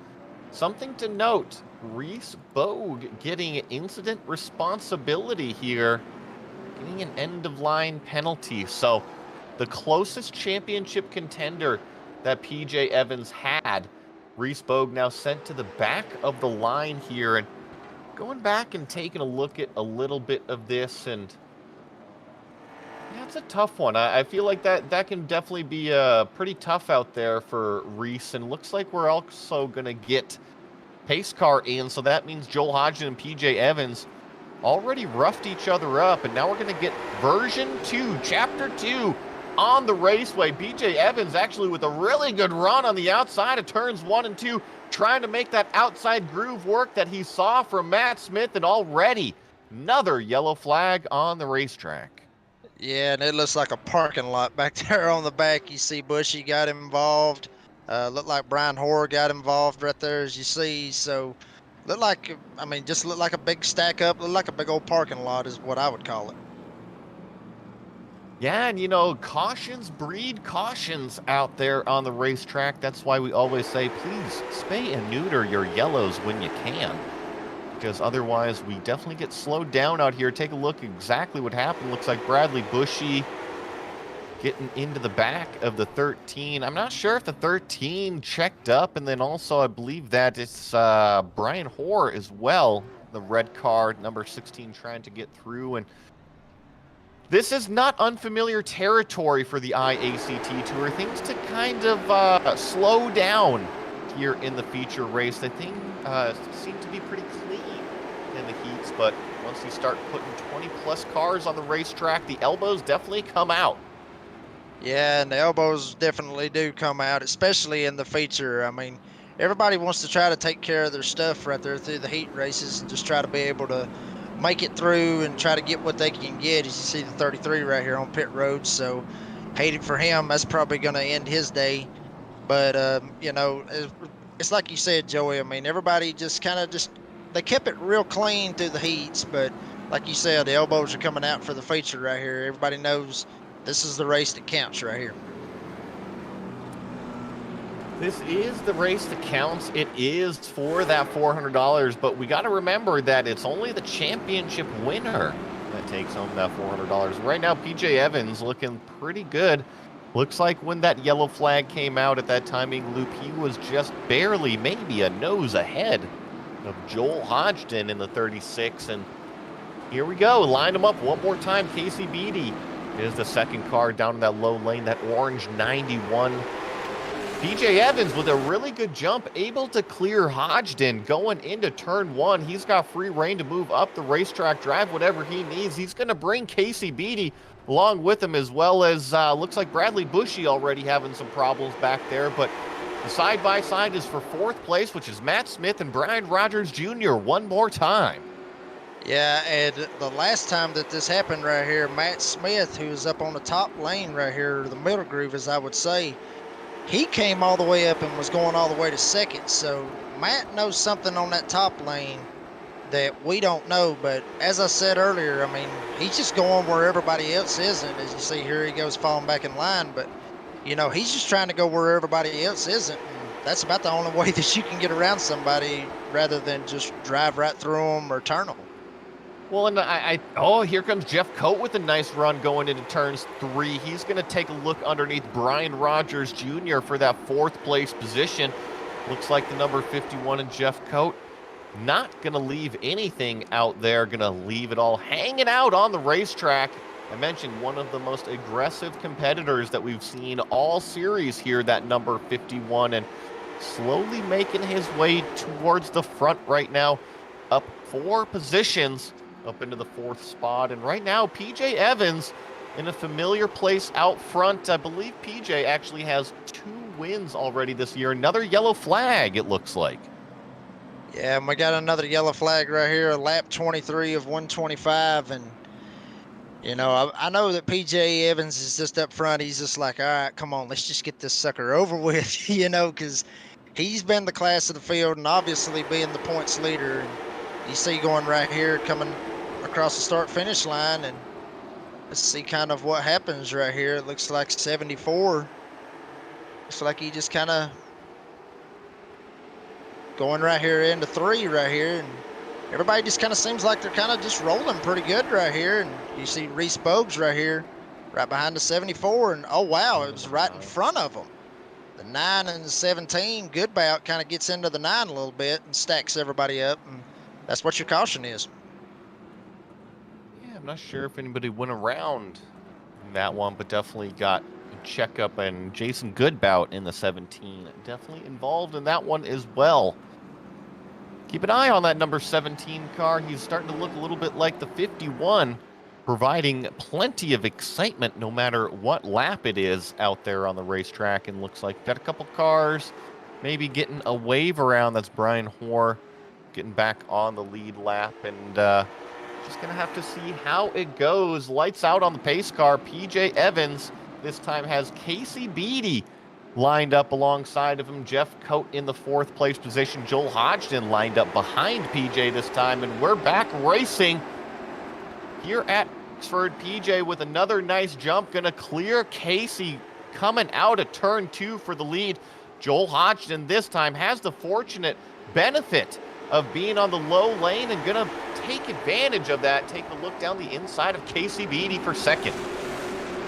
S1: something to note, Reese Bogue getting incident responsibility here, getting an end-of-line penalty. So the closest championship contender that PJ Evans had, Reese Bogue, now sent to the back of the line here. And going back and taking a look at a little bit of this, and yeah, it's a tough one. I feel like that can definitely be pretty tough out there for Reese. And looks like we're also going to get pace car in, so that means Joel Hodgson and PJ Evans already roughed each other up, and now we're going to get version 2, chapter 2 on the raceway. PJ Evans actually with a really good run on the outside of turns 1 and 2, trying to make that outside groove work that he saw from Matt Smith, and already another yellow flag on the racetrack.
S2: Yeah, and it looks like a parking lot back there on the back. You see Bushy got involved. Looked like Brian Hoare got involved right there, as you see. So, looked like, I mean, just looked like a big stack up. Looked like a big old parking lot is what I would call it.
S1: Yeah, and you know, cautions breed cautions out there on the racetrack. That's why we always say, please spay and neuter your yellows when you can, because otherwise we definitely get slowed down out here. Take a look exactly what happened. Looks like Bradley Bushy getting into the back of the 13. I'm not sure if the 13 checked up, and then also I believe that it's Brian Hoare as well, the red car, number 16, trying to get through. And this is not unfamiliar territory for the IACT Tour. Things to kind of slow down here in the feature race. The thing seemed to be pretty clean in the heats, but once you start putting 20-plus cars on the racetrack, the elbows definitely come out.
S2: Yeah, and the elbows definitely do come out, especially in the feature. I mean, everybody wants to try to take care of their stuff right there through the heat races and just try to be able to make it through and try to get what they can get. As you see the 33 right here on pit road, so hate it for him. That's probably going to end his day. But, you know, it's like you said, Joey. I mean, everybody just kind of they kept it real clean through the heats. But like you said, the elbows are coming out for the feature right here. Everybody knows this is the race that counts right here.
S1: This is the race that counts. It is for that $400, but we got to remember that it's only the championship winner that takes home that $400. Right now, PJ Evans looking pretty good. Looks like when that yellow flag came out at that timing loop, he was just barely, maybe a nose ahead of Joel Hodgson in the 36. And here we go. Line them up one more time. Casey Beatty is the second car down in that low lane, that orange 91. PJ Evans with a really good jump, able to clear Hodgson going into turn one. He's got free reign to move up the racetrack, drive whatever he needs. He's going to bring Casey Beatty along with him, as well as looks like Bradley Bushy already having some problems back there. But the side-by-side is for fourth place, which is Matt Smith and Brian Rogers Jr. one more time.
S2: Yeah, and the last time that this happened right here, Matt Smith, who was up on the top lane right here, the middle groove, as I would say, he came all the way up and was going all the way to second. So Matt knows something on that top lane that we don't know. But as I said earlier, I mean, he's just going where everybody else isn't. As you see here, he goes falling back in line. But, you know, he's just trying to go where everybody else isn't. And that's about the only way that you can get around somebody rather than just drive right through them or turn them.
S1: Well, and oh, here comes Jeff Coate with a nice run going into turns 3. He's going to take a look underneath Brian Rogers Jr. for that fourth place position. Looks like the number 51 in Jeff Coate not going to leave anything out there, going to leave it all hanging out on the racetrack. I mentioned one of the most aggressive competitors that we've seen all series here, that number 51, and slowly making his way towards the front right now, up 4 positions. Up into the 4th spot. And right now, PJ Evans in a familiar place out front. I believe PJ actually has 2 wins already this year. Another yellow flag, it looks like.
S2: Yeah, and we got another yellow flag right here, lap 23 of 125. And, you know, I know that PJ Evans is just up front. He's just like, all right, come on, let's just get this sucker over with, you know, because he's been the class of the field and obviously being the points leader. And you see going right here, coming across the start-finish line, and let's see kind of what happens right here. It looks like 74. Looks like he just kind of going right here into 3 right here, and everybody just kind of seems like they're kind of just rolling pretty good right here. And you see Reese Bogues right here, right behind the 74, and oh wow, it was right in front of them. The 9 and the 17, Goodbout kind of gets into the 9 a little bit and stacks everybody up, and that's what your caution is.
S1: I'm not sure if anybody went around in that one, but definitely got a checkup, and Jason Goodbout in the 17 definitely involved in that one as well. Keep an eye on that number 17 car. He's starting to look a little bit like the 51, providing plenty of excitement no matter what lap it is out there on the racetrack. And looks like got a couple cars maybe getting a wave around. That's Brian Hoare getting back on the lead lap, and just going to have to see how it goes. Lights out on the pace car. PJ Evans this time has Casey Beatty lined up alongside of him. Jeff Coate in the 4th place position. Joel Hodgson lined up behind PJ this time. And we're back racing here at Oxford. PJ with another nice jump. Going to clear Casey coming out of turn 2 for the lead. Joel Hodgson this time has the fortunate benefit of being on the low lane and going to take advantage of that. Take a look down the inside of Casey Beatty for second.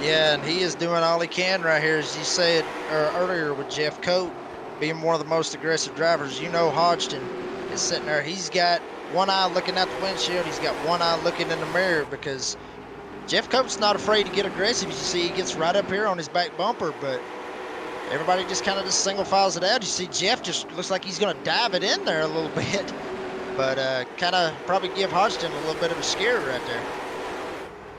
S2: Yeah, and he is doing all he can right here, as you said earlier with Jeff Coate being one of the most aggressive drivers. You know, Hodgson is sitting there. He's got one eye looking out the windshield. He's got one eye looking in the mirror, because Jeff Coate's not afraid to get aggressive. You see, he gets right up here on his back bumper, but everybody just kind of just single files it out. You see Jeff just looks like he's going to dive it in there a little bit, but kind of probably give Hodgson a little bit of a scare right there.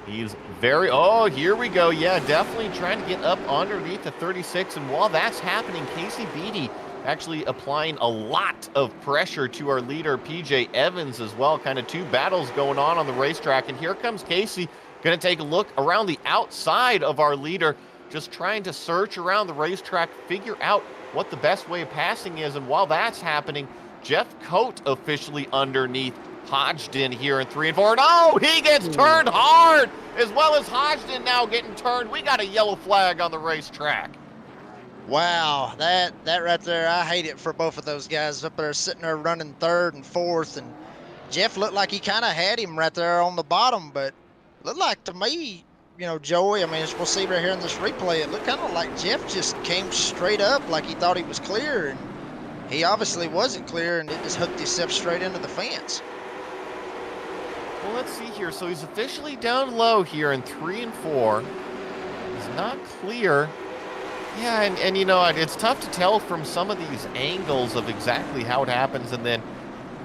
S1: He's very, oh, here we go. Yeah, definitely trying to get up underneath the 36. And while that's happening, Casey Beatty actually applying a lot of pressure to our leader, PJ Evans, as well. Kind of 2 battles going on the racetrack. And here comes Casey, going to take a look around the outside of our leader, just trying to search around the racetrack, figure out what the best way of passing is. And while that's happening, Jeff Coate officially underneath Hodgson here in 3 and 4. And oh, he gets turned hard, as well as Hodgson now getting turned. We got a yellow flag on the racetrack.
S2: Wow, that right there, I hate it for both of those guys up there sitting there running 3rd and 4th. And Jeff looked like he kind of had him right there on the bottom, but looked like to me Joey, I mean, as we'll see right here in this replay, it looked kind of like Jeff just came straight up like he thought he was clear, and he obviously wasn't clear, and it just hooked himself straight into the fence.
S1: Well, let's see here. So he's officially down low here in 3 and 4. He's not clear. Yeah, and it's tough to tell from some of these angles of exactly how it happens, and then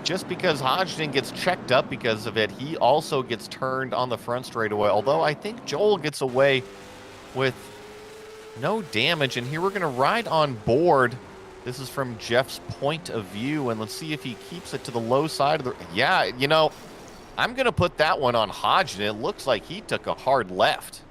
S1: just because Hodgson gets checked up because of it, he also gets turned on the front straightaway. Although I think Joel gets away with no damage, and here we're going to ride on board. This is from Jeff's point of view, and let's see if he keeps it to the low side of the... Yeah, I'm going to put that one on Hodgson. It looks like he took a hard left.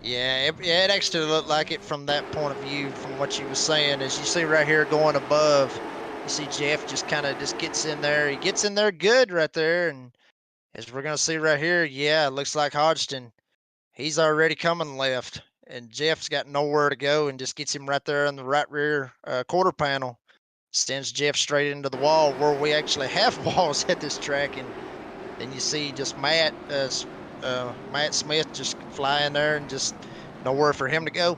S2: Yeah, it actually looked like it from that point of view, from what you were saying. As you see right here going above, you see Jeff just kind of just gets in there. He gets in there good right there, and as we're going to see right here, yeah, it looks like Hodgson, he's already coming left, and Jeff's got nowhere to go and just gets him right there in the right rear quarter panel. Sends Jeff straight into the wall where we actually have walls at this track, and then you see just Matt Smith just fly in there and just nowhere for him to go.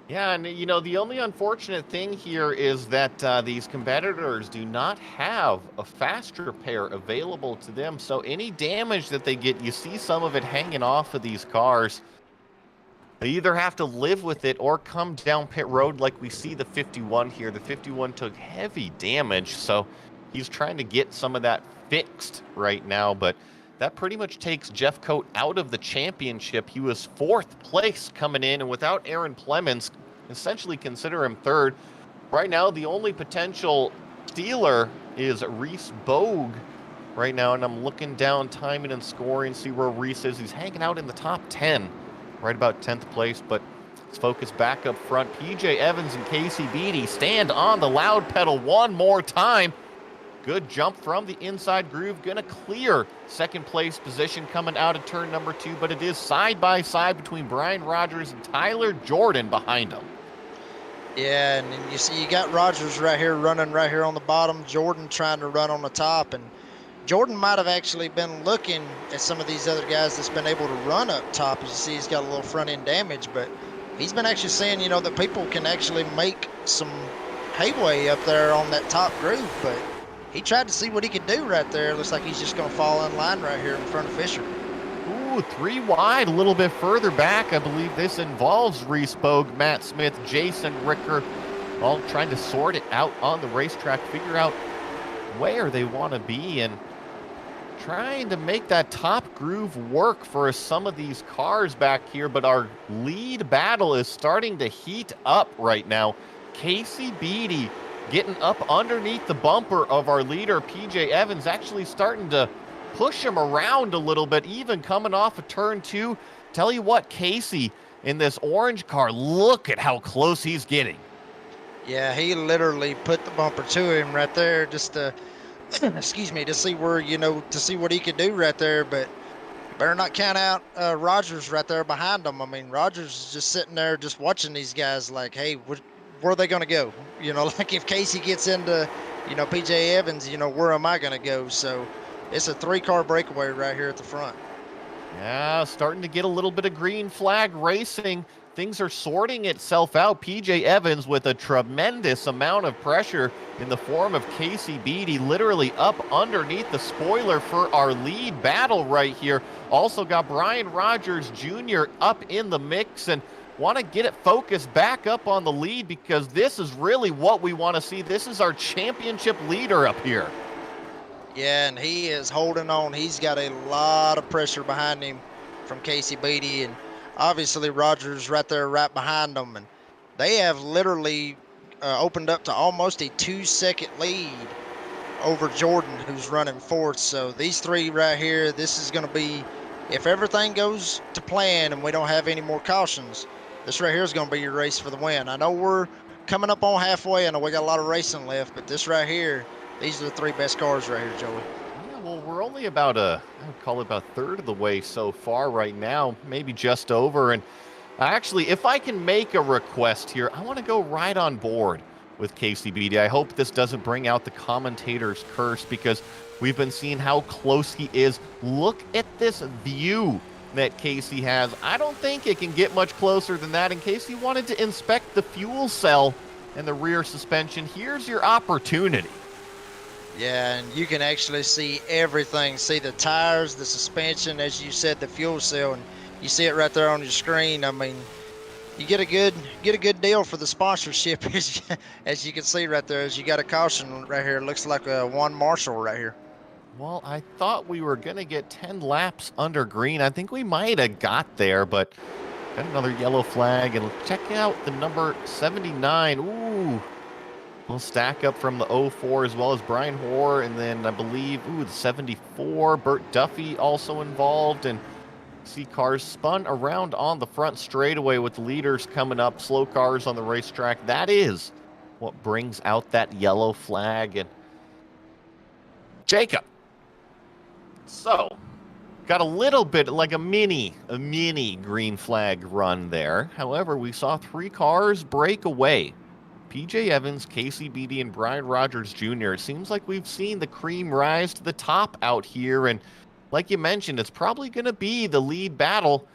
S1: Yeah, and the only unfortunate thing here is that these competitors do not have a fast repair available to them. So any damage that they get, you see some of it hanging off of these cars. They either have to live with it or come down pit road like we see the 51 here. The 51 took heavy damage, so he's trying to get some of that fixed right now, but that pretty much takes Jeff Coat out of the championship. He was 4th place coming in, and without Aaron Plemons, essentially consider him 3rd. Right now, the only potential stealer is Reese Bogue right now, and I'm looking down timing and scoring, see where Reese is. He's hanging out in the top 10, right about 10th place, but let's focus back up front. PJ Evans and Casey Beatty stand on the loud pedal one more time. Good jump from the inside groove. Going to clear 2nd place position coming out of turn number 2, but it is side by side between Brian Rogers and Tyler Jordan behind him.
S2: Yeah, and then you see you got Rogers right here running right here on the bottom. Jordan trying to run on the top, and Jordan might have actually been looking at some of these other guys that's been able to run up top. As you see, he's got a little front end damage, but he's been actually saying, that people can actually make some hayway up there on that top groove, but he tried to see what he could do right there. Looks like he's just going to fall in line right here in front of Fisher.
S1: Ooh, 3 wide, a little bit further back. I believe this involves Reese Bogue, Matt Smith, Jason Ricker, all trying to sort it out on the racetrack, figure out where they want to be, and trying to make that top groove work for some of these cars back here. But our lead battle is starting to heat up right now. Casey Beatty getting up underneath the bumper of our leader, PJ Evans, actually starting to push him around a little bit, even coming off of turn 2. Tell you what, Casey, in this orange car, look at how close he's getting.
S2: Yeah, he literally put the bumper to him right there just to, excuse me, to see where, to see what he could do right there. But better not count out Rogers right there behind him. I mean, Rogers is just sitting there just watching these guys like, hey, where are they going to go? Like if Casey gets into, PJ Evans, where am I going to go? So it's a 3-car breakaway right here at the front.
S1: Yeah, starting to get a little bit of green flag racing. Things are sorting itself out. PJ Evans with a tremendous amount of pressure in the form of Casey Beatty, literally up underneath the spoiler for our lead battle right here. Also got Brian Rogers Jr. up in the mix, and want to get it focused back up on the lead because this is really what we want to see. This is our championship leader up here.
S2: Yeah, and he is holding on. He's got a lot of pressure behind him from Casey Beatty, and obviously Rogers right there right behind them. And they have literally opened up to almost a 2-second lead over Jordan, who's running 4th. So these 3 right here, this is going to be, if everything goes to plan and we don't have any more cautions, this right here is going to be your race for the win. I know we're coming up on halfway. I know we got a lot of racing left, but this right here, these are the 3 best cars right here, Joey.
S1: Yeah, well, we're only about I would call it about 1/3 of the way so far right now, maybe just over. And actually, if I can make a request here, I want to go right on board with Casey Beatty. I hope this doesn't bring out the commentator's curse because we've been seeing how close he is. Look at this view that Casey has. I don't think it can get much closer than that. In case you wanted to inspect the fuel cell and the rear suspension, here's your opportunity.
S2: Yeah, and you can actually see everything. See the tires, the suspension, as you said, the fuel cell, and you see it right there on your screen. I mean, you get a good deal for the sponsorship, as you can see right there. As you got a caution right here, it looks like a one Marshall right here.
S1: Well, I thought we were going to get 10 laps under green. I think we might have got there, but got another yellow flag. And check out the number 79. Ooh, we'll stack up from the 04 as well as Brian Hoare. And then I believe, the 74. Burt Duffy also involved. And see cars spun around on the front straightaway with the leaders coming up, slow cars on the racetrack. That is what brings out that yellow flag. And Jacob. So, got a little bit like a mini green flag run there. However, we saw 3 cars break away. PJ Evans, Casey Beatty, and Brian Rogers Jr. It seems like we've seen the cream rise to the top out here. And like you mentioned, it's probably going to be the lead battle.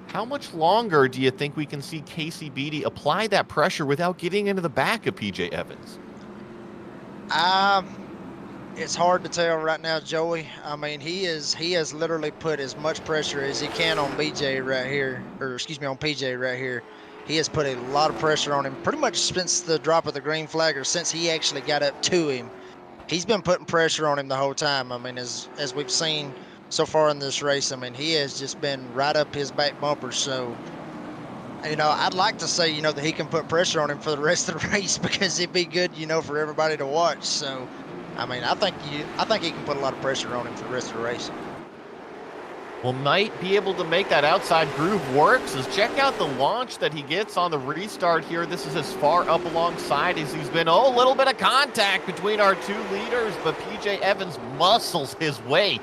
S1: How much longer do you think we can see Casey Beatty apply that pressure without getting into the back of PJ Evans?
S2: It's hard to tell right now, Joey. I mean, he has literally put as much pressure as he can on BJ right here, or excuse me, on PJ right here. He has put a lot of pressure on him pretty much since the drop of the green flag, or since he actually got up to him. He's been putting pressure on him the whole time. I mean, as we've seen so far in this race, I mean, he has just been right up his back bumper. So, I'd like to say, that he can put pressure on him for the rest of the race, because it'd be good, for everybody to watch. So, I mean, I think he can put a lot of pressure on him for the rest of the race.
S1: Well, might be able to make that outside groove work. So check out the launch that he gets on the restart here. This is as far up alongside as he's been. A little bit of contact between our 2 leaders, but PJ Evans muscles his way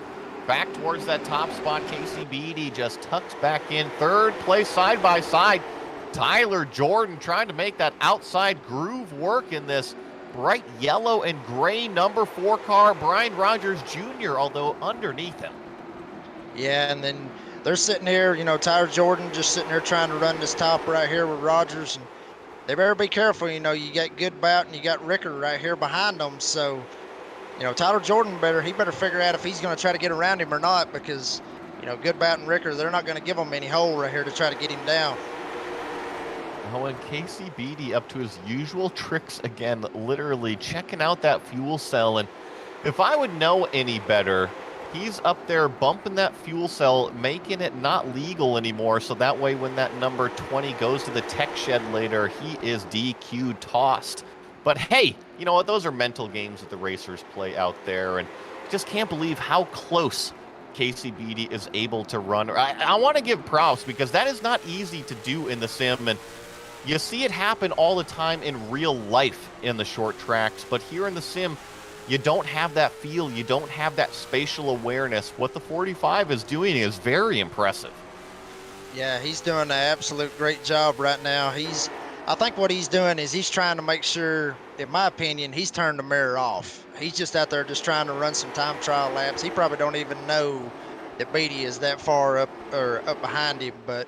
S1: back towards that top spot. Casey Beatty just tucks back in 3rd place side by side. Tyler Jordan trying to make that outside groove work in this bright yellow and gray number 4 car. Brian Rogers Jr., although underneath him.
S2: Yeah, and then they're sitting here, Tyler Jordan just sitting there trying to run this top right here with Rogers, and they better be careful. You got Goodbout and you got Ricker right here behind them. So, Tyler Jordan better figure out if he's going to try to get around him or not, because, Goodbout and Ricker, they're not going to give him any hole right here to try to get him down.
S1: Oh, and Casey Beatty up to his usual tricks again, literally checking out that fuel cell. And if I would know any better, he's up there bumping that fuel cell, making it not legal anymore. So that way, when that number 20 goes to the tech shed later, he is DQ tossed. But hey, you know what? Those are mental games that the racers play out there. And just can't believe how close Casey Beatty is able to run. I want to give props, because that is not easy to do in the sim. And you see it happen all the time in real life in the short tracks. But here in the sim, you don't have that feel. You don't have that spatial awareness. What the 45 is doing is very impressive.
S2: Yeah, he's doing an absolute great job right now. I think what he's doing is he's trying to make sure, in my opinion, he's turned the mirror off. He's just out there just trying to run some time trial laps. He probably don't even know that Beatty is that far up or up behind him, but,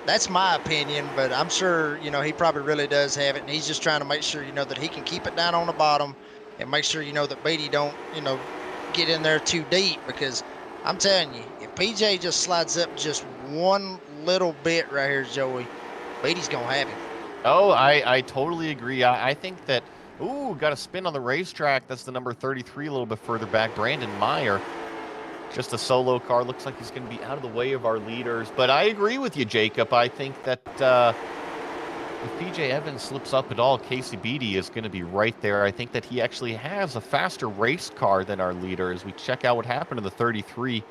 S2: that's my opinion, but I'm sure, he probably really does have it, and he's just trying to make sure, that he can keep it down on the bottom and make sure, that Beatty don't, get in there too deep, because I'm telling you, if PJ just slides up just one little bit right here, Joey, Beatty's going to have him.
S1: Oh, I totally agree. I think that, got a spin on the racetrack. That's the number 33 a little bit further back. Brandon Meyer. Just a solo car. Looks like he's going to be out of the way of our leaders. But I agree with you, Jacob. I think that if PJ Evans slips up at all, Casey Beatty is going to be right there. I think that he actually has a faster race car than our leader. As we check out what happened in the 33,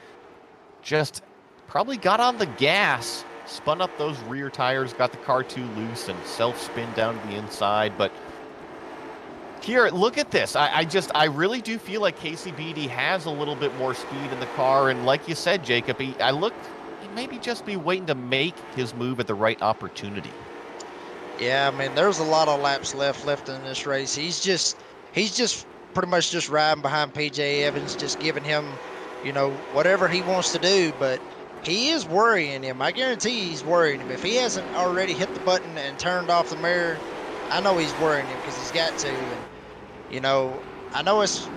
S1: just probably got on the gas, spun up those rear tires, got the car too loose, and self-spin down to the inside. But here, look at this. I really do feel like Casey Beatty has a little bit more speed in the car. And like you said, Jacob, he maybe just be waiting to make his move at the right opportunity.
S2: Yeah, I mean, there's a lot of laps left in this race. He's just pretty much just riding behind PJ Evans, just giving him, whatever he wants to do. But He is worrying him. I guarantee he's worrying him. If he hasn't already hit the button and turned off the mirror, I know he's worrying him because he's got to. And, you know, I know it's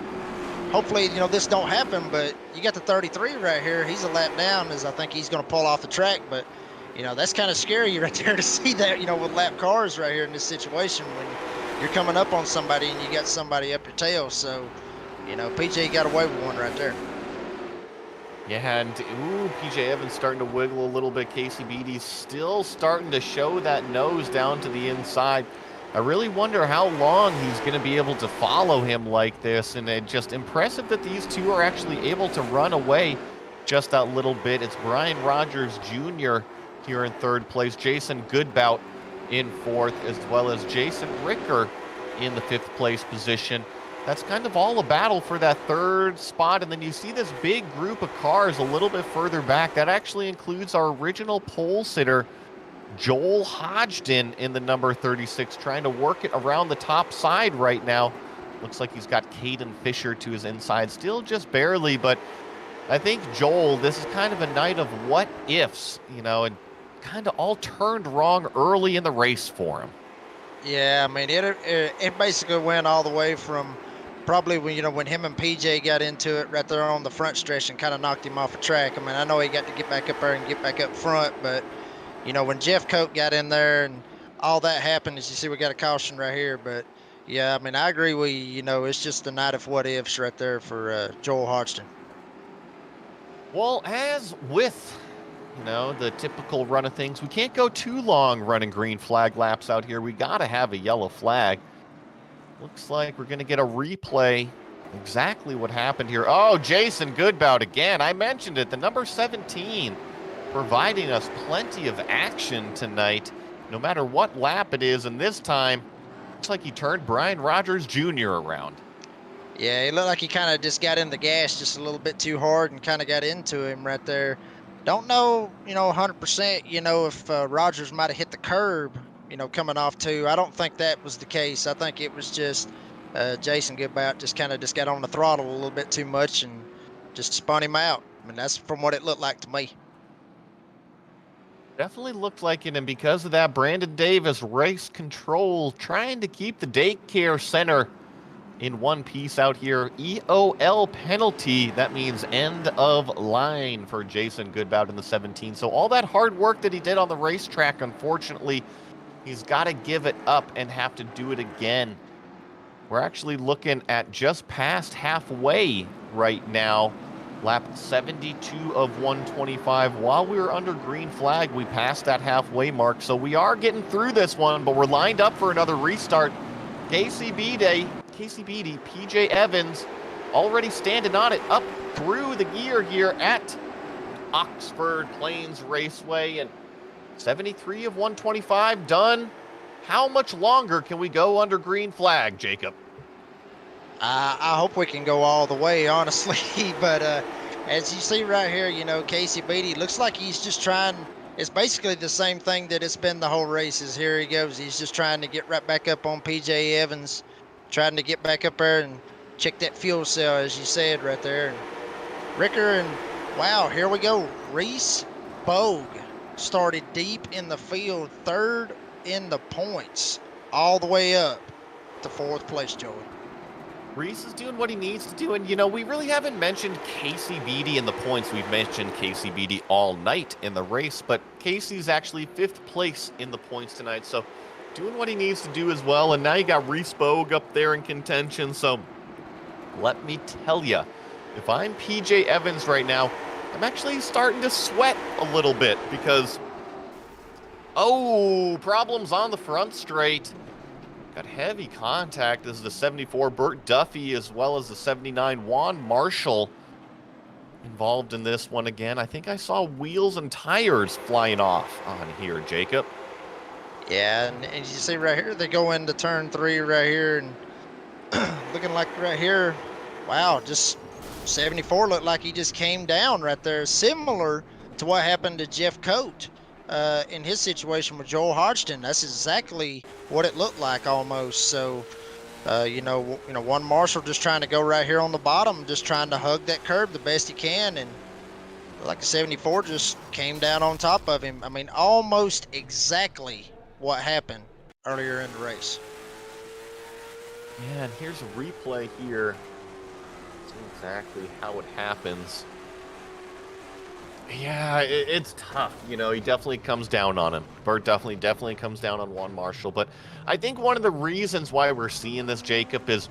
S2: hopefully, this don't happen, but you got the 33 right here. He's a lap down as I think he's going to pull off the track. But, that's kind of scary right there to see that, with lap cars right here in this situation when you're coming up on somebody and you got somebody up your tail. So, PJ got away with one right there.
S1: Yeah, and PJ Evans starting to wiggle a little bit. Casey Beatty's still starting to show that nose down to the inside. I really wonder how long he's going to be able to follow him like this, and it's just impressive that these two are actually able to run away just that little bit. It's Brian Rogers Jr. here in third place, Jason Goodbout in fourth, as well as Jason Ricker in the fifth place position. That's kind of all a battle for that third spot. And then you see this big group of cars a little bit further back. That actually includes our original pole sitter, Joel Hodgson, in the number 36, trying to work it around the top side right now. Looks like he's got Caden Fisher to his inside, still just barely. But I think Joel, this is kind of a night of what ifs, and kind of all turned wrong early in the race for him.
S2: Yeah, I mean, it basically went all the way from probably when him and PJ got into it right there on the front stretch and kind of knocked him off the track. I mean, I know he got to get back up there and get back up front, but when Jeff Coat got in there and all that happened, as you see, we got a caution right here. But yeah, I mean, I agree with you. It's just the night of what ifs right there for Joel Hodgson.
S1: Well, as with the typical run of things, we can't go too long running green flag laps out here. We got to have a yellow flag. Looks like we're going to get a replay. Exactly what happened here. Oh, Jason Goodbout again. I mentioned it. The number 17 providing us plenty of action tonight, no matter what lap it is. And this time, looks like he turned Brian Rogers Jr. around.
S2: Yeah, he looked like he kind of just got in the gas just a little bit too hard and kind of got into him right there. Don't know, 100%, if Rogers might have hit the curb, coming off too. I don't think that was the case. I think it was just Jason Goodbout just got on the throttle a little bit too much and just spun him out. I mean, that's from what it looked like to me.
S1: Definitely looked like it, and because of that, Brandon Davis, race control, trying to keep the daycare center in one piece out here. EOL penalty. That means end of line for Jason Goodbout in the 17. So all that hard work that he did on the racetrack, unfortunately, he's got to give it up and have to do it again. We're actually looking at just past halfway right now. Lap 72 of 125. While we were under green flag, we passed that halfway mark. So we are getting through this one, but we're lined up for another restart. Casey Beatty, PJ Evans, already standing on it up through the gear here at Oxford Plains Raceway, and 73 of 125 done. How much longer can we go under green flag, Jacob?
S2: I hope we can go all the way, honestly. But as you see right here, Casey Beatty looks like he's just trying. It's basically the same thing that it's been the whole race. Is here he goes. He's just trying to get right back up on PJ Evans, trying to get back up there and check that fuel cell, as you said right there. And Ricker, and wow, here we go. Reese Bogue started deep in the field, third in the points, all the way up to fourth place, Joey.
S1: Reese is doing what he needs to do, and we really haven't mentioned Casey Beatty in the points. We've mentioned Casey Beatty all night in the race, but Casey's actually fifth place in the points tonight, so doing what he needs to do as well. And now you got Reese Bogue up there in contention, so let me tell you, if I'm PJ Evans right now, I'm actually starting to sweat a little bit because, problems on the front straight. Got heavy contact. This is the 74 Burt Duffy, as well as the 79 Juan Marshall involved in this one again. I think I saw wheels and tires flying off on here, Jacob.
S2: Yeah, and you see right here, they go into turn 3 right here, and looking like right here, wow, just 74 looked like he just came down right there, similar to what happened to Jeff Coat in his situation with Joel Hodgson. That's exactly what it looked like almost. So, Juan Marshall just trying to go right here on the bottom, just trying to hug that curb the best he can, and Like the 74 just came down on top of him. I mean, almost exactly what happened earlier in the race.
S1: Yeah, and here's a replay here. See exactly how it happens. Yeah, it's tough. You know, he definitely comes down on him. Burt definitely comes down on Juan Marshall. But I think one of the reasons why we're seeing this, Jacob, is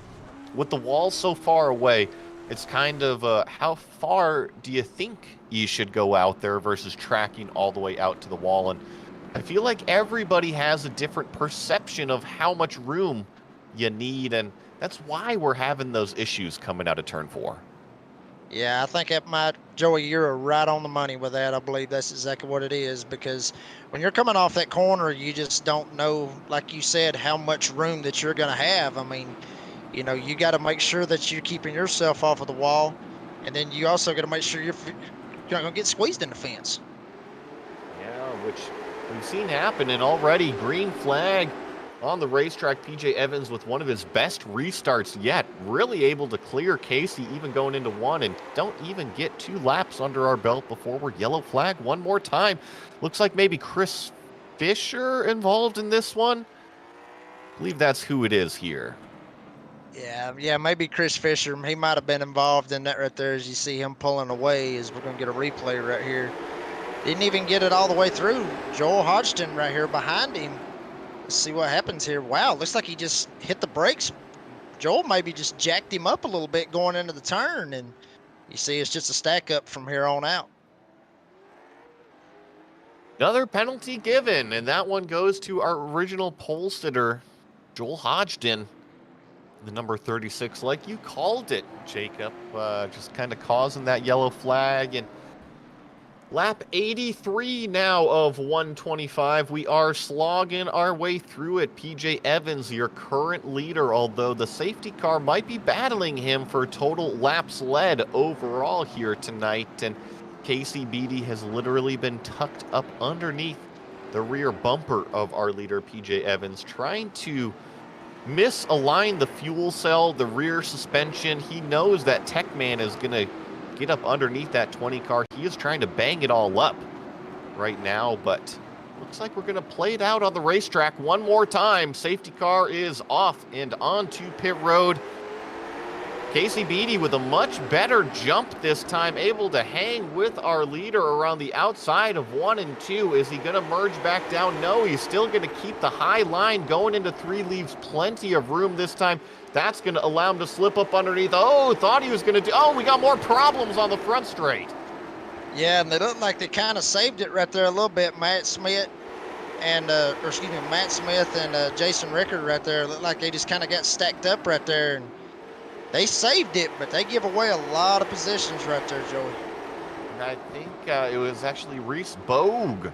S1: with the wall so far away, it's kind of how far do you think you should go out there versus tracking all the way out to the wall? And I feel like everybody has a different perception of how much room you need, and that's why we're having those issues coming out of turn 4.
S2: Yeah, I think that might, Joey, you're right on the money with that. I believe that's exactly what it is, because when you're coming off that corner, you just don't know, like you said, how much room that you're going to have. I mean, you know, you got to make sure that you're keeping yourself off of the wall, and then you also got to make sure you're not going to get squeezed in the fence.
S1: Yeah, which we've seen happen, and already green flag on the racetrack. PJ Evans with one of his best restarts yet, really able to clear Casey even going into 1, and don't even get 2 laps under our belt before we're yellow flag one more time. Looks like maybe Chris Fisher involved in this one. I believe that's who it is here.
S2: Yeah, maybe Chris Fisher. He might have been involved in that right there, as you see him pulling away. As we're going to get a replay right here. Didn't even get it all the way through. Joel Hodgson right here behind him. Let's see what happens here. Wow, looks like he just hit the brakes. Joel maybe just jacked him up a little bit going into the turn, and you see it's just a stack up from here on out.
S1: Another penalty given, and that one goes to our original pole sitter, Joel Hodgson. The number 36, like you called it, Jacob, just kind of causing that yellow flag. And lap 83 now of 125. We are slogging our way through it. PJ Evans, your current leader, although the safety car might be battling him for total laps led overall here tonight. And Casey Beatty has literally been tucked up underneath the rear bumper of our leader, PJ Evans, trying to misalign the fuel cell, the rear suspension. He knows that Techman is going to get up underneath that 20 car. He is trying to bang it all up right now, but looks like we're going to play it out on the racetrack one more time. Safety car is off and onto pit road. Casey Beatty with a much better jump this time, able to hang with our leader around the outside of 1 and 2. Is he going to merge back down? No, he's still going to keep the high line going into 3, leaves plenty of room this time. That's going to allow him to slip up underneath. Oh, thought he was going to do... Oh, we got more problems on the front straight.
S2: Yeah, and they look like they kind of saved it right there a little bit. Matt Smith and, Matt Smith and Jason Rickard right there. Looked like they just kind of got stacked up right there. And they saved it, but they give away a lot of positions right there, Joey.
S1: I think it was actually Reese Bogue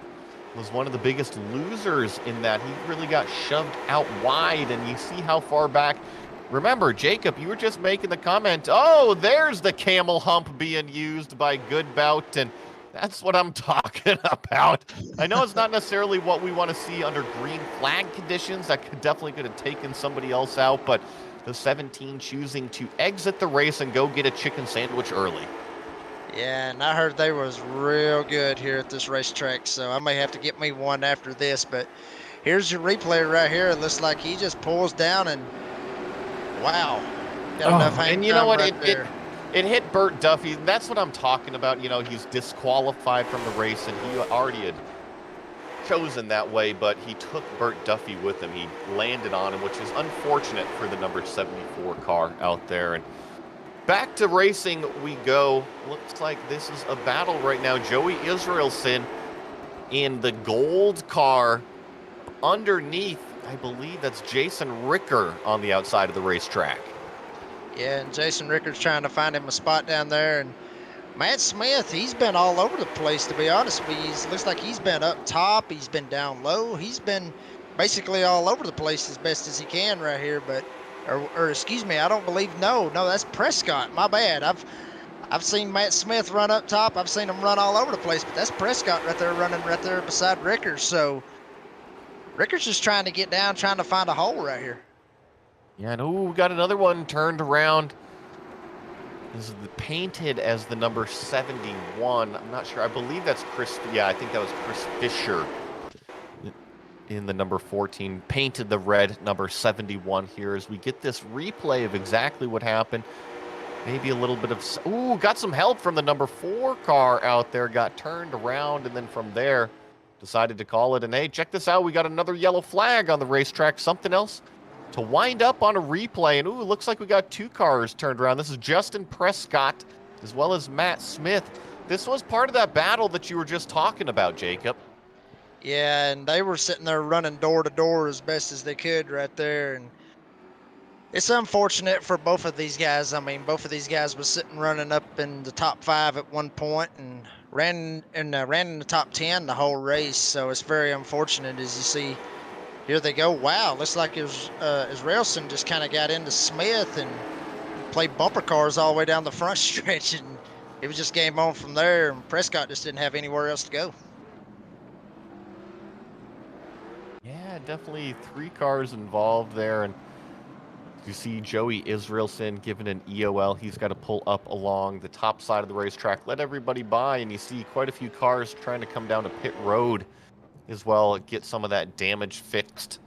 S1: was one of the biggest losers in that. He really got shoved out wide, and you see how far back. Remember, Jacob, you were just making the comment, oh, there's the camel hump being used by Goodbout, and that's what I'm talking about. I know it's not necessarily what we want to see under green flag conditions. That definitely could have taken somebody else out, but the 17 choosing to exit the race and go get a chicken sandwich early.
S2: Yeah, and I heard they was real good here at this racetrack, so I may have to get me one after this. But here's your replay right here. It looks like he just pulls down and wow. Got enough hang
S1: and you know what?
S2: right
S1: It hit Burt Duffy. That's what I'm talking about. You know, he's disqualified from the race, and he already had chosen that way, but he took Burt Duffy with him. He landed on him, which is unfortunate for the number 74 car out there. And back to racing we go. Looks like this is a battle right now. Joey Israelson in the gold car. Underneath, I believe that's Jason Ricker on the outside of the racetrack.
S2: Yeah, and Jason Rickard's trying to find him a spot down there. And Matt Smith, he's been all over the place, to be honest with you. Looks like he's been up top. He's been down low. He's been basically all over the place as best as he can right here. But, or excuse me, I don't believe, no, that's Prescott. My bad. I've seen Matt Smith run up top. I've seen him run all over the place, but that's Prescott right there running right there beside Rickard. So Rickard's just trying to get down, trying to find a hole right here.
S1: Yeah, and we got another one turned around. This is painted as the number 71. I'm not sure. I believe that's Chris. Yeah, I think that was Chris Fisher in the number 14. Painted the red number 71 here as we get this replay of exactly what happened. Maybe a little bit of... Ooh, got some help from the number 4 car out there. Got turned around, and then from there, decided to call it an A. Check this out. We got another yellow flag on the racetrack. Something else to wind up on a replay. And, ooh, it looks like we got 2 cars turned around. This is Justin Prescott as well as Matt Smith. This was part of that battle that you were just talking about, Jacob.
S2: Yeah, and they were sitting there running door to door as best as they could right there. And it's unfortunate for both of these guys. I mean, both of these guys was sitting running up in the top 5 at one point and ran in the top 10 the whole race. So it's very unfortunate as you see. Here they go. Wow, looks like Israelson just kind of got into Smith and played bumper cars all the way down the front stretch, and it was just game on from there. And Prescott just didn't have anywhere else to go.
S1: Yeah, definitely 3 cars involved there, and you see Joey Israelson given an EOL. He's got to pull up along the top side of the racetrack, let everybody by, and you see quite a few cars trying to come down to pit road as well, get some of that damage fixed.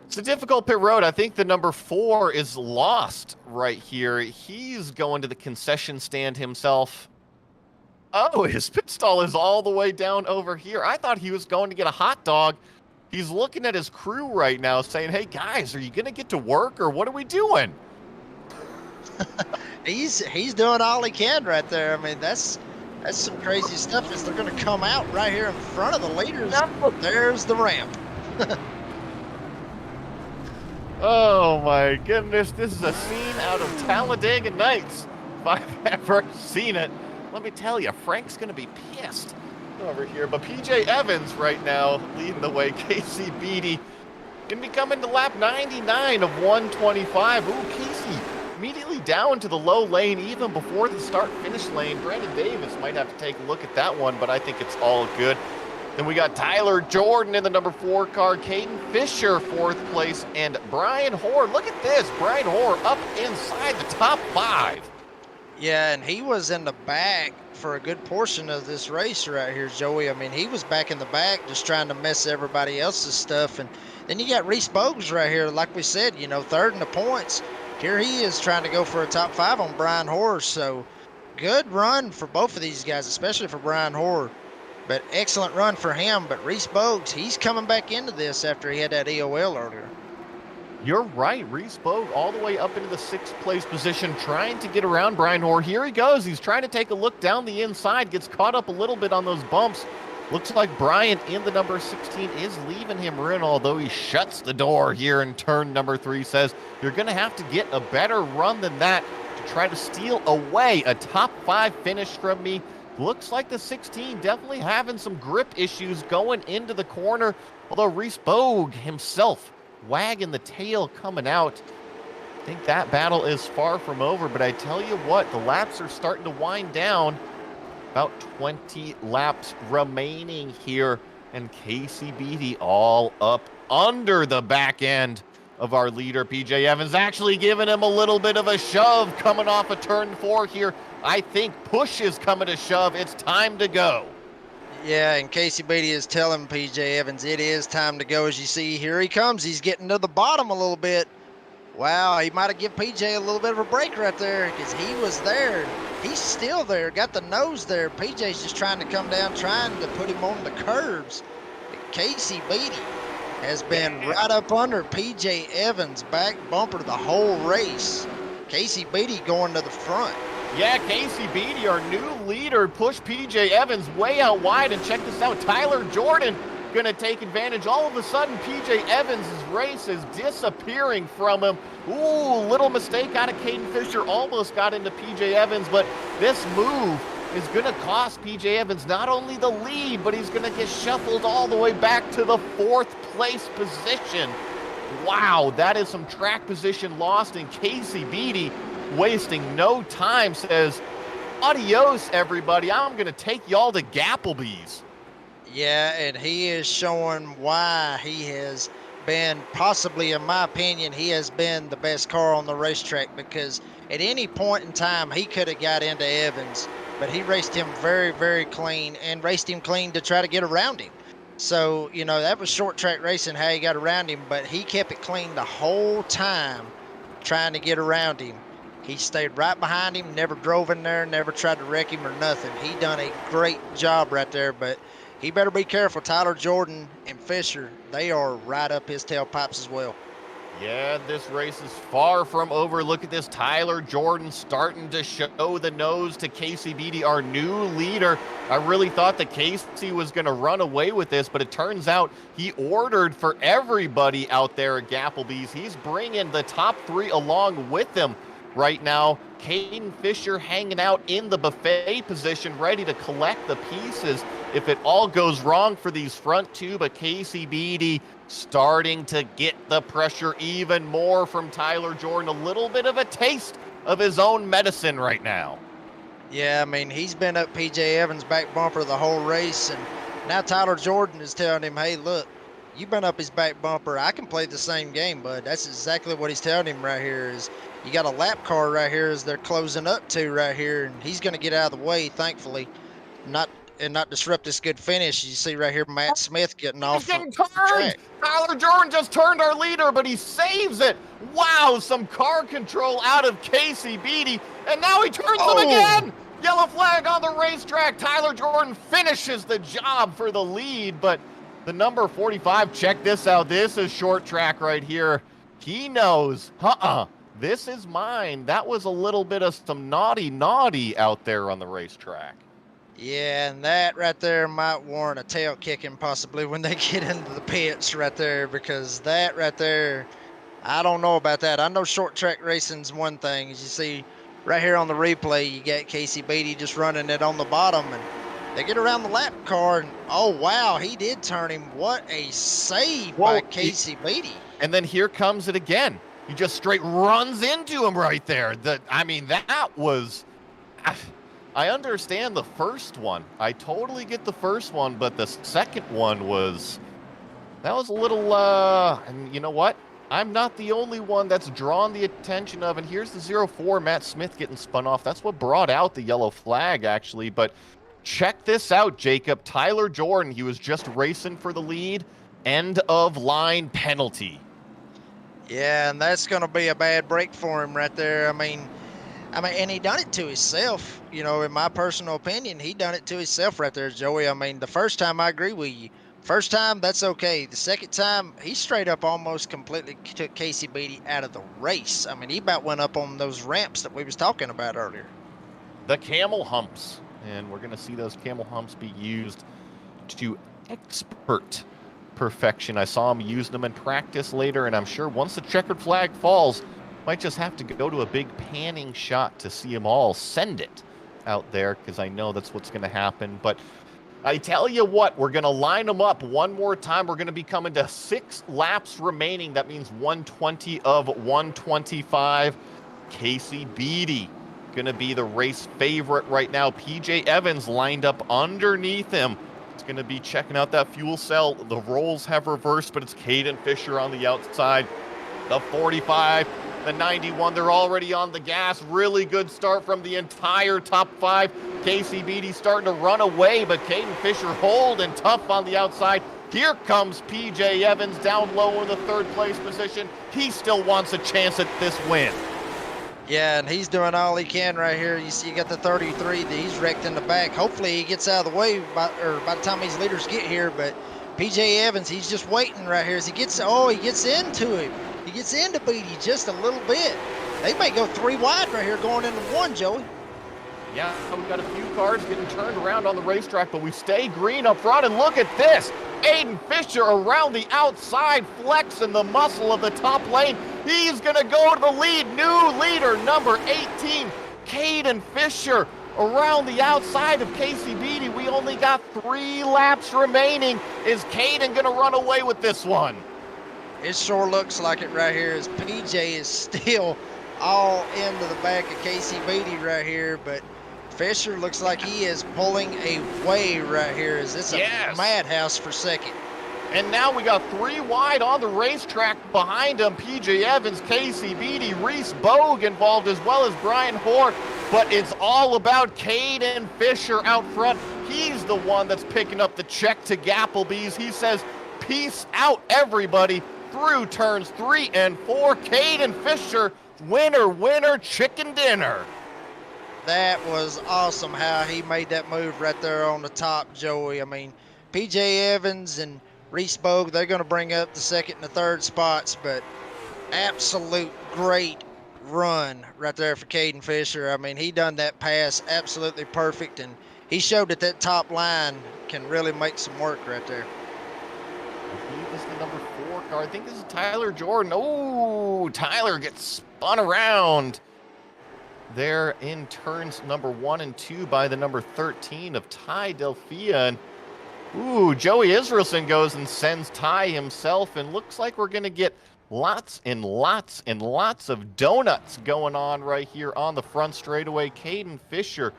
S1: It's a difficult pit road. I think the number 4 is lost right here. He's going to the concession stand himself. Oh, his pit stall is all the way down over here. I thought he was going to get a hot dog. He's looking at his crew right now saying, hey, guys, are you going to get to work or what are we doing?
S2: He's doing all he can right there. I mean, that's some crazy stuff. Is they're going to come out right here in front of the leaders. There's the ramp.
S1: Oh, my goodness. This is a scene out of Talladega Nights. If I've ever seen it. Let me tell you, Frank's going to be pissed over here. But PJ Evans right now leading the way. Casey Beatty going to be coming to lap 99 of 125. Ooh, Casey immediately down to the low lane even before the start-finish lane. Brandon Davis might have to take a look at that one, but I think it's all good. Then we got Tyler Jordan in the number 4 car, Caden Fisher 4th place, and Brian Hoare. Look at this, Brian Hoare up inside the top 5.
S2: Yeah, and he was in the back for a good portion of this race right here, Joey. I mean, he was back in the back just trying to mess everybody else's stuff. And then you got Reese Bogues right here, like we said, you know, 3rd in the points. Here he is trying to go for a top 5 on Brian Hoare. So good run for both of these guys, especially for Brian Hoare. But excellent run for him. But Reese Bogues, he's coming back into this after he had that EOL earlier.
S1: You're right. Reese Bogue all the way up into the 6th place position, trying to get around Brian Hoare. Here he goes. He's trying to take a look down the inside, gets caught up a little bit on those bumps. Looks like Brian in the number 16 is leaving him in, although he shuts the door here in turn number 3, says you're going to have to get a better run than that to try to steal away a top 5 finish from me. Looks like the 16 definitely having some grip issues going into the corner, although Reese Bogue himself wagging the tail coming out. I think that battle is far from over, but I tell you what, the laps are starting to wind down. About 20 laps remaining here, and Casey Beatty all up under the back end of our leader, PJ Evans, actually giving him a little bit of a shove coming off of turn 4 here. I think push is coming to shove. It's time to go.
S2: Yeah, and Casey Beatty is telling PJ Evans it is time to go. As you see, here he comes. He's getting to the bottom a little bit. Wow, he might have given PJ a little bit of a break right there because he was there. He's still there, got the nose there. PJ's just trying to come down, trying to put him on the curbs. Casey Beatty has been right up under PJ Evans' back bumper the whole race. Casey Beatty going to the front.
S1: Yeah, Casey Beatty, our new leader, pushed PJ Evans way out wide. And check this out, Tyler Jordan going to take advantage. All of a sudden, PJ Evans' race is disappearing from him. Ooh, little mistake out of Caden Fisher. Almost got into PJ Evans, but this move is going to cost PJ Evans not only the lead, but he's going to get shuffled all the way back to the 4th place position. Wow, that is some track position lost, and Casey Beatty, wasting no time, says, adios, everybody. I'm going to take y'all to Gapplebee's.
S2: Yeah, and he is showing why he has been possibly, in my opinion, he has been the best car on the racetrack, because at any point in time he could have got into Evans, but he raced him very, very clean, and raced him clean to try to get around him. So, that was short track racing, how he got around him, but he kept it clean the whole time trying to get around him. He stayed right behind him, never drove in there, never tried to wreck him or nothing. He done a great job right there, but he better be careful. Tyler Jordan and Fisher, they are right up his tailpipes as well.
S1: Yeah, this race is far from over. Look at this. Tyler Jordan starting to show the nose to Casey Beatty, our new leader. I really thought that Casey was going to run away with this, but it turns out he ordered for everybody out there at Gapplebee's. He's bringing the top three along with him right now. Caden Fisher hanging out in the buffet position, ready to collect the pieces if it all goes wrong for these front two, but Casey Beatty starting to get the pressure even more from Tyler Jordan. A little bit of a taste of his own medicine right now.
S2: Yeah, I mean, he's been up PJ Evans' back bumper the whole race, and now Tyler Jordan is telling him, hey, look, you've been up his back bumper. I can play the same game, bud. That's exactly what he's telling him right here is, you got a lap car right here as they're closing up to right here, and he's going to get out of the way, thankfully, not disrupt this good finish. You see right here, Matt Smith getting off.
S1: He's getting turned. Tyler Jordan just turned our leader, but he saves it. Wow, some car control out of Casey Beatty, and now he turns them again. Yellow flag on the racetrack. Tyler Jordan finishes the job for the lead, but the number 45, check this out. This is short track right here. He knows, this is mine. That was a little bit of some naughty out there on the racetrack.
S2: Yeah, and that right there might warrant a tail kicking possibly when they get into the pits right there, because that right there, I don't know about that. I know short track racing's one thing. As you see right here on the replay, you got Casey Beatty just running it on the bottom, and they get around the lap car, and oh wow, he did turn him. What a save by Casey Beatty.
S1: And then here comes it again. He just straight runs into him right there. That was... I understand the first one. I totally get the first one, but the second one that was a little, and you know what? I'm not the only one that's drawn the attention of, and here's the 04, Matt Smith getting spun off. That's what brought out the yellow flag, actually, but check this out, Jacob. Tyler Jordan, he was just racing for the lead. End of line penalty.
S2: Yeah, and that's going to be a bad break for him right there. I mean, and he done it to himself. In my personal opinion, he done it to himself right there, Joey. I mean, the first time, I agree with you. First time, that's okay. The second time, he straight up almost completely took Casey Beatty out of the race. I mean, he about went up on those ramps that we was talking about earlier.
S1: The camel humps. And we're going to see those camel humps be used to expert perfection. I saw him using them in practice later, and I'm sure once the checkered flag falls, might just have to go to a big panning shot to see them all send it out there, because I know that's what's going to happen. But I tell you what, we're going to line them up one more time. We're going to be coming to 6 laps remaining. That means 120 of 125. Casey Beatty going to be the race favorite right now. PJ Evans lined up underneath him. It's going to be checking out that fuel cell. The roles have reversed, but it's Caden Fisher on the outside. The 45, the 91, they're already on the gas. Really good start from the entire top 5. Casey Beatty starting to run away, but Caden Fisher holding tough on the outside. Here comes PJ Evans down low in the 3rd place position. He still wants a chance at this win.
S2: Yeah, and he's doing all he can right here. You see, you got the 33 that he's wrecked in the back. Hopefully he gets out of the way by the time these leaders get here. But PJ Evans, he's just waiting right here as he gets into him. He gets into Beatty just a little bit. They may go 3 wide right here going into 1, Joey.
S1: Yeah, we've got a few cars getting turned around on the racetrack, but we stay green up front, and look at this. Aiden Fisher around the outside, flexing the muscle of the top lane. He's going to go to the lead. New leader, number 18, Caden Fisher, around the outside of Casey Beatty. We only got 3 laps remaining. Is Caden going to run away with this one?
S2: It sure looks like it right here, as PJ is still all into the back of Casey Beatty right here, but Fisher looks like he is pulling away right here. Is this a madhouse for second?
S1: And now we got 3 wide on the racetrack behind him. PJ Evans, Casey Beatty, Reese Bogue involved as well as Brian Hoare. But it's all about Caden Fisher out front. He's the one that's picking up the check to Gapplebee's. He says, peace out, everybody, through turns 3 and 4. Caden Fisher, winner, winner, chicken dinner.
S2: That was awesome how he made that move right there on the top, Joey. I mean, PJ Evans and Reese Bogue, they're going to bring up the second and the third spots, but absolute great run right there for Caden Fisher. I mean, he done that pass absolutely perfect, and he showed that that top line can really make some work right there.
S1: I believe this is the number 4 car. I think this is Tyler Jordan. Oh, Tyler gets spun around there in turns number 1 and 2 by the number 13 of Ty Delphia. And ooh, Joey Israelson goes and sends Ty himself, and looks like we're going to get lots and lots and lots of donuts going on right here on the front straightaway. Caden Fisher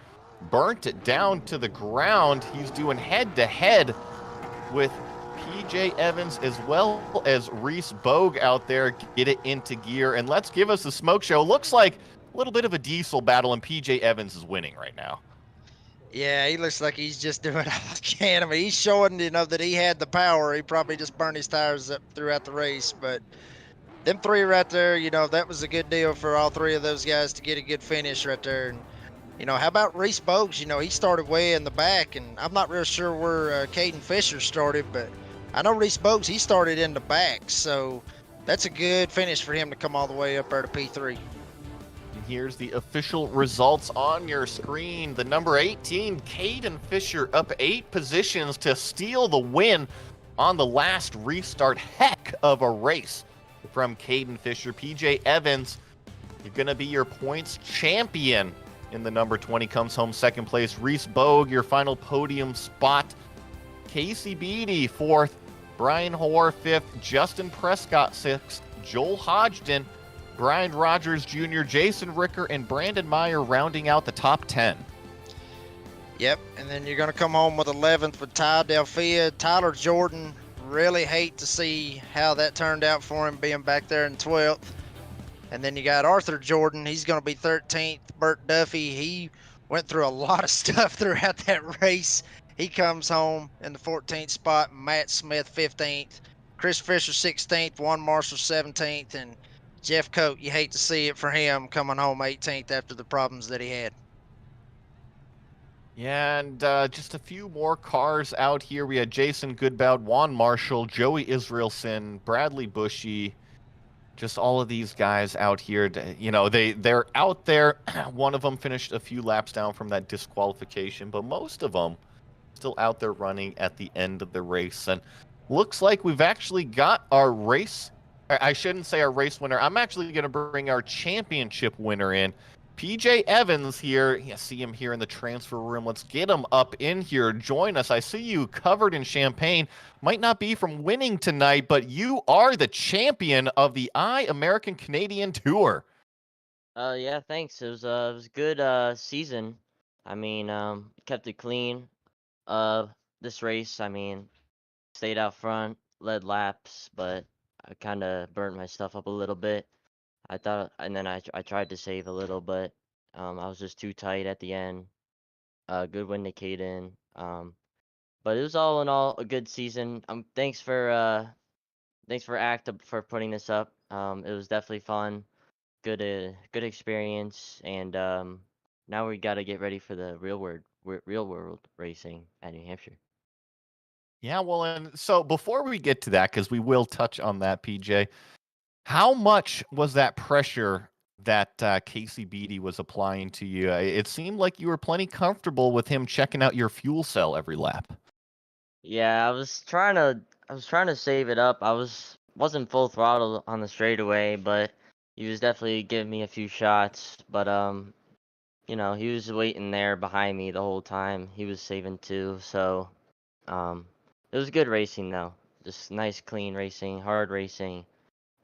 S1: burnt it down to the ground. He's doing head-to-head with PJ Evans as well as Reese Bogue out there. Get it into gear, and let's give us a smoke show. Looks like a little bit of a diesel battle, and PJ Evans is winning right now.
S2: Yeah, he looks like he's just doing all he can. I mean, he's showing, that he had the power. He probably just burned his tires up throughout the race, but them three right there, that was a good deal for all three of those guys to get a good finish right there. And, how about Reese Bogues? He started way in the back, and I'm not real sure where Caden Fisher started, but I know Reese Bogues, he started in the back, so that's a good finish for him to come all the way up there to P3.
S1: And here's the official results on your screen. The number 18, Caden Fisher, up 8 positions to steal the win on the last restart. Heck of a race from Caden Fisher. PJ Evans, you're going to be your points champion in the number 20, comes home second place. Reese Bogue, your final podium spot. Casey Beatty, 4th. Brian Hoare, 5th. Justin Prescott, 6th. Joel Hodgson, Brian Rogers Jr., Jason Ricker, and Brandon Meyer rounding out the top 10.
S2: Yep, and then you're going to come home with 11th with Ty Delphia. Tyler Jordan, really hate to see how that turned out for him being back there in 12th. And then you got Arthur Jordan. He's going to be 13th. Burt Duffy, he went through a lot of stuff throughout that race. He comes home in the 14th spot. Matt Smith, 15th. Chris Fisher, 16th. Juan Marshall, 17th. And Jeff Coate, you hate to see it for him coming home 18th after the problems that he had.
S1: Yeah, and just a few more cars out here. We had Jason Goodbout, Juan Marshall, Joey Israelson, Bradley Bushy, just all of these guys out here. They're out there. One of them finished a few laps down from that disqualification, but most of them still out there running at the end of the race. And looks like we've actually got our race. I shouldn't say our race winner. I'm actually going to bring our championship winner in. PJ Evans here. Yeah, see him here in the transfer room. Let's get him up in here. Join us. I see you covered in champagne. Might not be from winning tonight, but you are the champion of the iAmerican Canadian Tour.
S3: Yeah, thanks. It was a good season. I mean, kept it clean. Uh, this race, I mean, stayed out front, led laps, but I kind of burnt my stuff up a little bit. I thought, and then I tried to save a little, but I was just too tight at the end. Good win to Caden. But it was all in all a good season. Thanks for ACT for putting this up. It was definitely fun. Good experience, and now we got to get ready for the real world racing at New Hampshire.
S1: Yeah, well, and so before we get to that, because we will touch on that, PJ, how much was that pressure that Casey Beatty was applying to you? It seemed like you were plenty comfortable with him checking out your fuel cell every lap.
S3: Yeah, I was trying to save it up. Wasn't full throttle on the straightaway, but he was definitely giving me a few shots. But he was waiting there behind me the whole time. He was saving too, so um, it was good racing though. Just nice, clean racing, hard racing.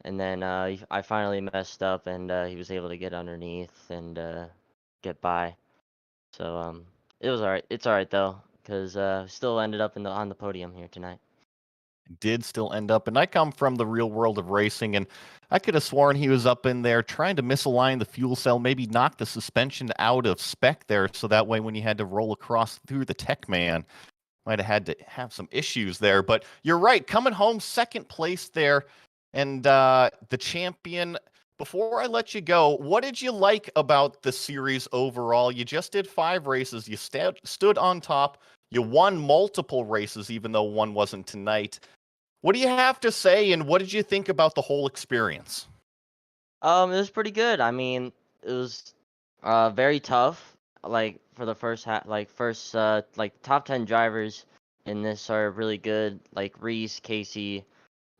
S3: And then I finally messed up, and he was able to get underneath and get by. So it was alright. It's alright though, cause still ended up on the podium here tonight.
S1: Did still end up, and I come from the real world of racing, and I could have sworn he was up in there trying to misalign the fuel cell, maybe knock the suspension out of spec there, so that way when you had to roll across through the tech man, might have had to have some issues there. But you're right, coming home second place there, and the champion. Before I let you go, what did you like about the series overall? You just did 5 races. You stood on top. You won multiple races, even though one wasn't tonight. What do you have to say, and what did you think about the whole experience?
S3: It was pretty good. I mean, it was very tough. Like for the first half, like top 10 drivers in this are really good. Like Reese, Casey,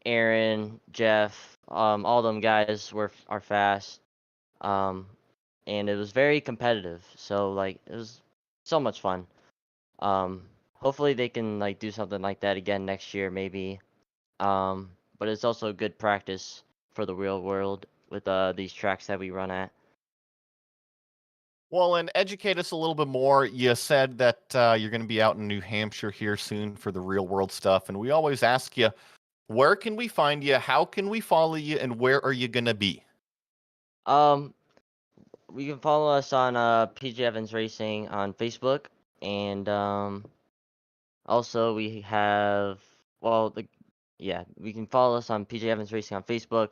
S3: Aaron, Jeff, all them guys are fast. Um, and it was very competitive. So like it was so much fun. Um, Hopefully they can like do something like that again next year, maybe. But it's also good practice for the real world with these tracks that we run at.
S1: Well, and educate us a little bit more. You said that you're going to be out in New Hampshire here soon for the real world stuff, and we always ask you, where can we find you? How can we follow you? And where are you going to be?
S3: Um, you can follow us on PJ Evans Racing on Facebook, and also we have well the yeah we can follow us on PJ Evans Racing on Facebook.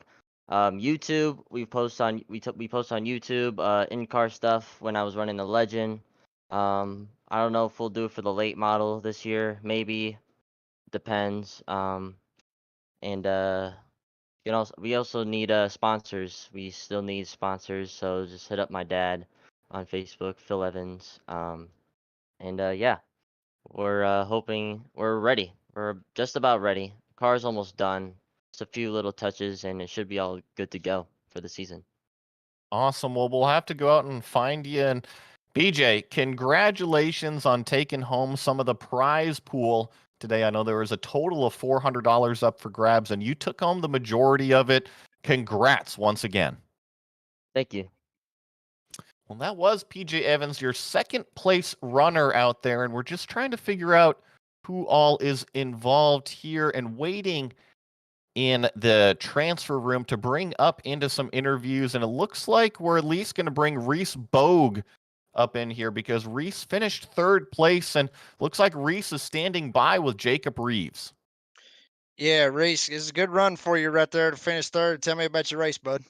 S3: YouTube we post on YouTube in car stuff when I was running the Legend. I don't know if we'll do it for the late model this year, maybe depends. And we also need sponsors. We still need sponsors, so just hit up my dad on Facebook, Phil Evans. And yeah, we're hoping we're ready. We're just about ready. Car's almost done. Just a few little touches, and it should be all good to go for the season.
S1: Awesome. Well, we'll have to go out and find you. And BJ, congratulations on taking home some of the prize pool today. I know there was a total of $400 up for grabs, and you took home the majority of it. Congrats once again.
S3: Thank you.
S1: Well, that was PJ Evans, your second place runner out there, and we're just trying to figure out who all is involved here and waiting in the transfer room to bring up into some interviews. And it looks like we're at least going to bring Reese Bogue up in here because Reese finished third place, and looks like Reese is standing by with Jacob Reeves.
S2: Yeah, Reese, it's a good run for you right there to finish third. Tell me about your race, bud.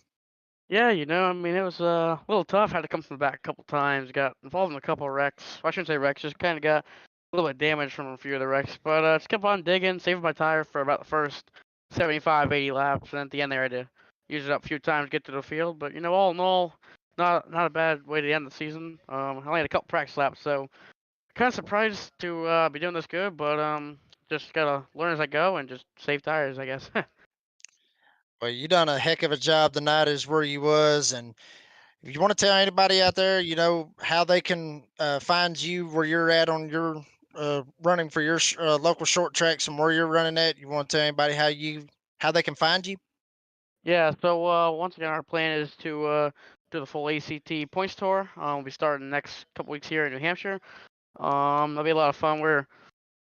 S4: Yeah, I mean, it was a little tough. Had to come from the back a couple times. Got involved in a couple of wrecks. Well, I shouldn't say wrecks, just kind of got a little bit damaged from a few of the wrecks. But just kept on digging, saving my tire for about the first 75, 80 laps. And at the end there, I had to use it up a few times to get to the field. But, all in all, not a bad way to end the season. I only had a couple practice laps, so kind of surprised to be doing this good. But just got to learn as I go and just save tires, I guess.
S2: Well, you done a heck of a job tonight is where you was. And if you want to tell anybody out there, how they can find you where you're at on your running for your local short tracks and where you're running at, you want to tell anybody how they can find you?
S4: Yeah, so once again, our plan is to do the full ACT points tour. We'll be starting the next couple weeks here in New Hampshire. That'll be a lot of fun.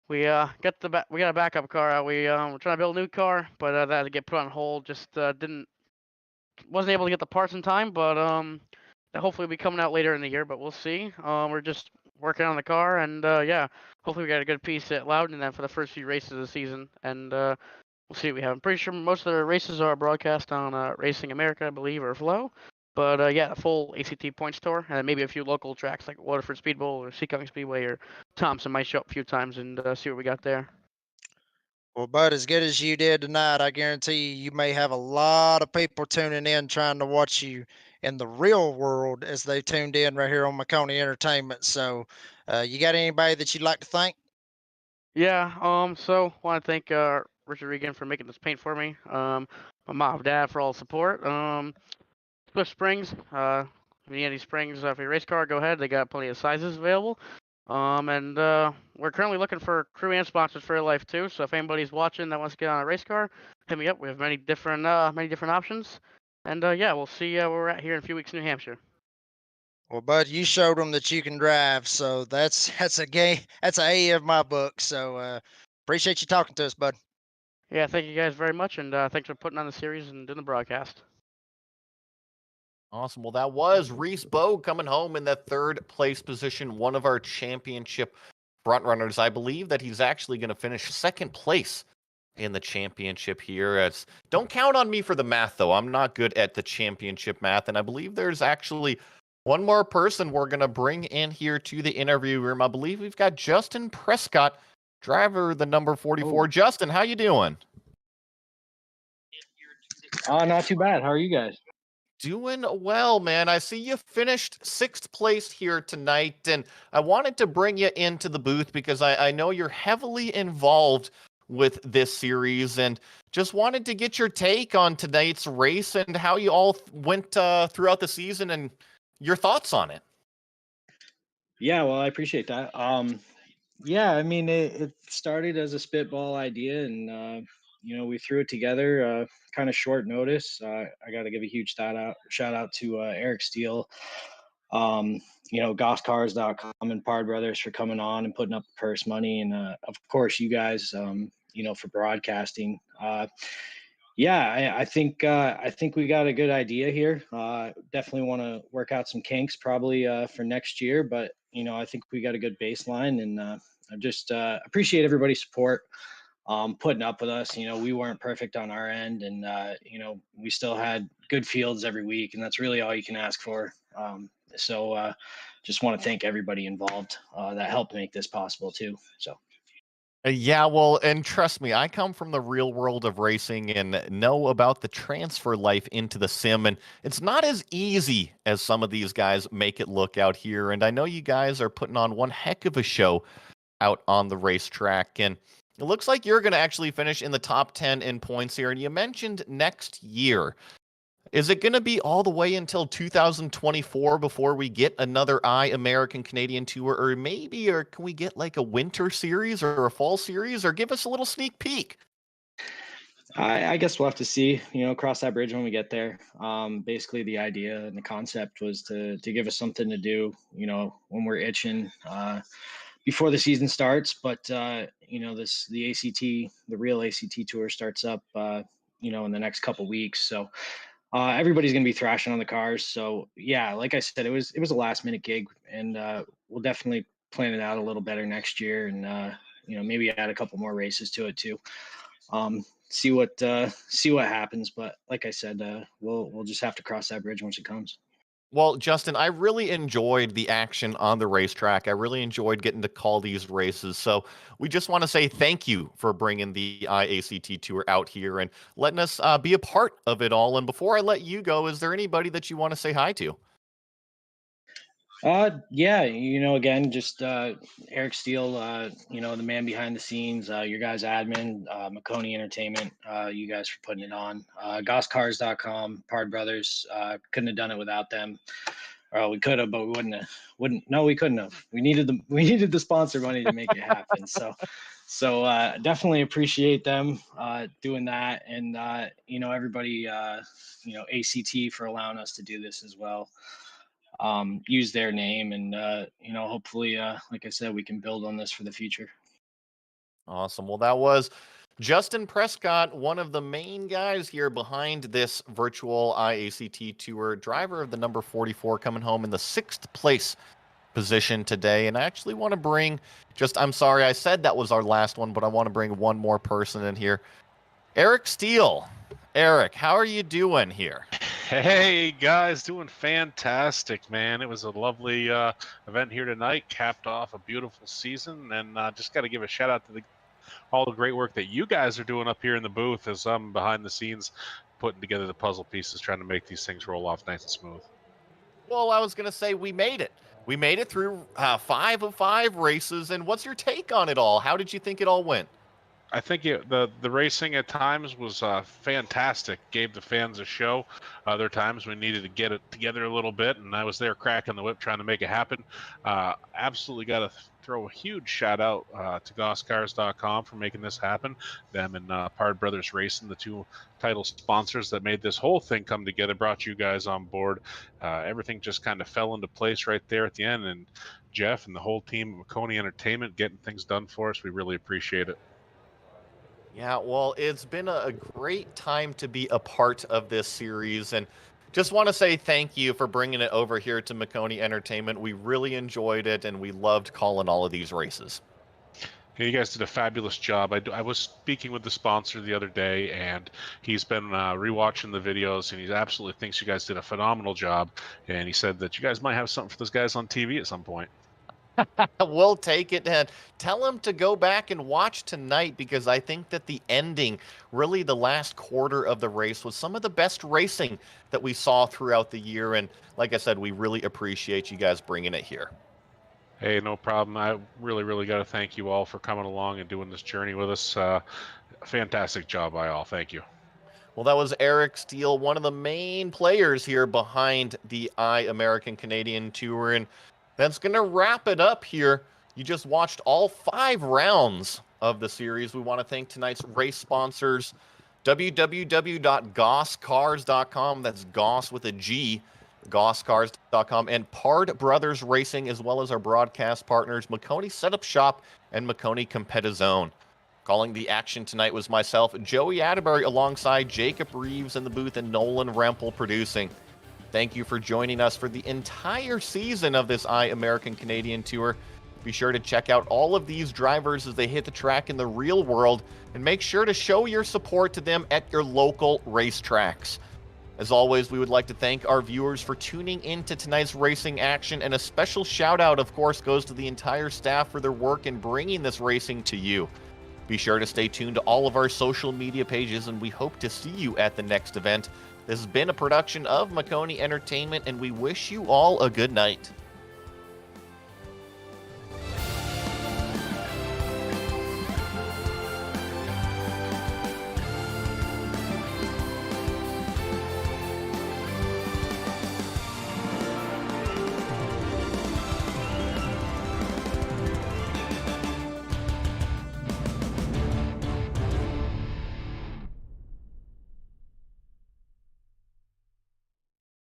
S4: We got a backup car out. We're trying to build a new car, but that had to get put on hold. Just didn't wasn't able to get the parts in time, but that hopefully will be coming out later in the year. But we'll see. We're just working on the car, and yeah, hopefully we got a good piece at Loudon then for the first few races of the season, and we'll see what we have. I'm pretty sure most of the races are broadcast on Racing America, I believe, or Flow. But yeah, a full ACT points tour, and maybe a few local tracks like Waterford Speed Bowl or Seacount Speedway or Thompson might show up a few times and see what we got there.
S2: Well, bud, as good as you did tonight, I guarantee you may have a lot of people tuning in trying to watch you in the real world as they tuned in right here on Maconi Entertainment. So, you got anybody that you'd like to thank?
S4: Yeah, so want to thank Richard Regan for making this paint for me. My mom and dad for all the support. Swift Springs, if you need any springs for your race car, go ahead. They got plenty of sizes available. And we're currently looking for crew and sponsors for your life too. So if anybody's watching that wants to get on a race car, hit me up. We have many different options. And yeah, we'll see where we're at here in a few weeks in New Hampshire.
S2: Well, bud, you showed them that you can drive, so that's a game. That's a A of my book. So, appreciate you talking to us, bud.
S4: Yeah, thank you guys very much, and thanks for putting on the series and doing the broadcast.
S1: Awesome. Well, that was Reese Bogue coming home in that third place position, one of our championship front runners. I believe that he's actually going to finish second place in the championship here. Don't count on me for the math, though. I'm not good at the championship math, and I believe there's actually one more person we're going to bring in here to the interview room. I believe we've got Justin Prescott, driver the number 44.
S5: Oh.
S1: Justin, how you doing?
S5: Not too bad. How are you guys?
S1: Doing well, man. I see you finished sixth place here tonight, and I wanted to bring you into the booth because I know you're heavily involved with this series, and just wanted to get your take on tonight's race and how you all went throughout the season and your thoughts on it.
S5: Yeah, well, I appreciate that. Yeah, I mean, it started as a spitball idea, and we threw it together, kind of short notice. I got to give a huge shout out to Eric Steele, Gosscars.com and Pard Brothers for coming on and putting up the purse money, and of course you guys, for broadcasting. Yeah, I think we got a good idea here. Definitely want to work out some kinks probably for next year, but I think we got a good baseline, and I just appreciate everybody's support, putting up with us. We weren't perfect on our end, and we still had good fields every week, and that's really all you can ask for. So just want to thank everybody involved that helped make this possible too. So.
S1: Yeah, well, and trust me, I come from the real world of racing and know about the transfer life into the sim, and it's not as easy as some of these guys make it look out here. And I know you guys are putting on one heck of a show out on the racetrack, and it looks like you're going to actually finish in the top 10 in points here. And you mentioned next year. Is it going to be all the way until 2024 before we get another iAmerican Canadian Tour, or can we get like a winter series or a fall series, or give us a little sneak peek?
S5: I guess we'll have to see, cross that bridge when we get there. Basically the idea and the concept was to give us something to do, when we're itching, before the season starts. But, the real ACT tour starts up, in the next couple weeks. So, everybody's going to be thrashing on the cars. So yeah, like I said, it was a last minute gig, and we'll definitely plan it out a little better next year, and maybe add a couple more races to it too. See what happens. But like I said, we'll just have to cross that bridge once it comes.
S1: Well, Justin, I really enjoyed the action on the racetrack. I really enjoyed getting to call these races. So we just want to say thank you for bringing the IACT Tour out here and letting us be a part of it all. And before I let you go, is there anybody that you want to say hi to?
S5: Yeah, again, just Eric Steele, the man behind the scenes, your guys admin, Maconi Entertainment, you guys for putting it on. Gosscars.com, Pard Brothers, couldn't have done it without them. We could have, but we we couldn't have. We needed the sponsor money to make it happen. So definitely appreciate them doing that, and everybody, ACT for allowing us to do this as well. Use their name, and hopefully, like I said, we can build on this for the future.
S1: Awesome. Well, that was Justin Prescott, one of the main guys here behind this virtual IACT Tour, driver of the number 44, coming home in the sixth place position today. And I actually want to bring I'm sorry, I said that was our last one, but I want to bring one more person in here. Eric Steele. Eric, how are you doing here?
S6: Hey guys, doing fantastic, man. It was a lovely event here tonight, capped off a beautiful season, and just got to give a shout out to all the great work that you guys are doing up here in the booth as I'm behind the scenes putting together the puzzle pieces, trying to make these things roll off nice and smooth.
S1: Well, I was going to say we made it. We made it through 5 of 5 races, and what's your take on it all? How did you think it all went?
S6: I think the racing at times was fantastic. Gave the fans a show. Other times we needed to get it together a little bit, and I was there cracking the whip trying to make it happen. Absolutely got to throw a huge shout out to Gosscars.com for making this happen. Them and Pard Brothers Racing, the two title sponsors that made this whole thing come together, brought you guys on board. Everything just kind of fell into place right there at the end, and Jeff and the whole team at Maconi Entertainment getting things done for us. We really appreciate it.
S1: Yeah, well, it's been a great time to be a part of this series, and just want to say thank you for bringing it over here to Maconi Entertainment. We really enjoyed it, and we loved calling all of these races.
S6: Yeah, you guys did a fabulous job. I was speaking with the sponsor the other day, and he's been rewatching the videos, and he absolutely thinks you guys did a phenomenal job. And he said that you guys might have something for those guys on TV at some point.
S1: We'll take it, and tell them to go back and watch tonight, because I think that the ending, really the last quarter of the race, was some of the best racing that we saw throughout the year. And like I said, we really appreciate you guys bringing it here.
S6: Hey, no problem. I really, really got to thank you all for coming along and doing this journey with us. Fantastic job by all. Thank you.
S1: Well, that was Eric Steele, one of the main players here behind the iAmerican Canadian Tour. And that's going to wrap it up here. You just watched all 5 rounds of the series. We want to thank tonight's race sponsors, www.gosscars.com. That's Goss with a G, gosscars.com, and Pard Brothers Racing, as well as our broadcast partners, Maconi Setup Shop and Maconi Competizone. Calling the action tonight was myself, Joey Atterbury, alongside Jacob Reeves in the booth and Nolan Rempel producing. Thank you for joining us for the entire season of this iAmerican Canadian Tour. Be sure to check out all of these drivers as they hit the track in the real world, and make sure to show your support to them at your local racetracks. As always, we would like to thank our viewers for tuning into tonight's racing action, and a special shout out, of course, goes to the entire staff for their work in bringing this racing to you. Be sure to stay tuned to all of our social media pages, and we hope to see you at the next event. This has been a production of Maconi Entertainment, and we wish you all a good night.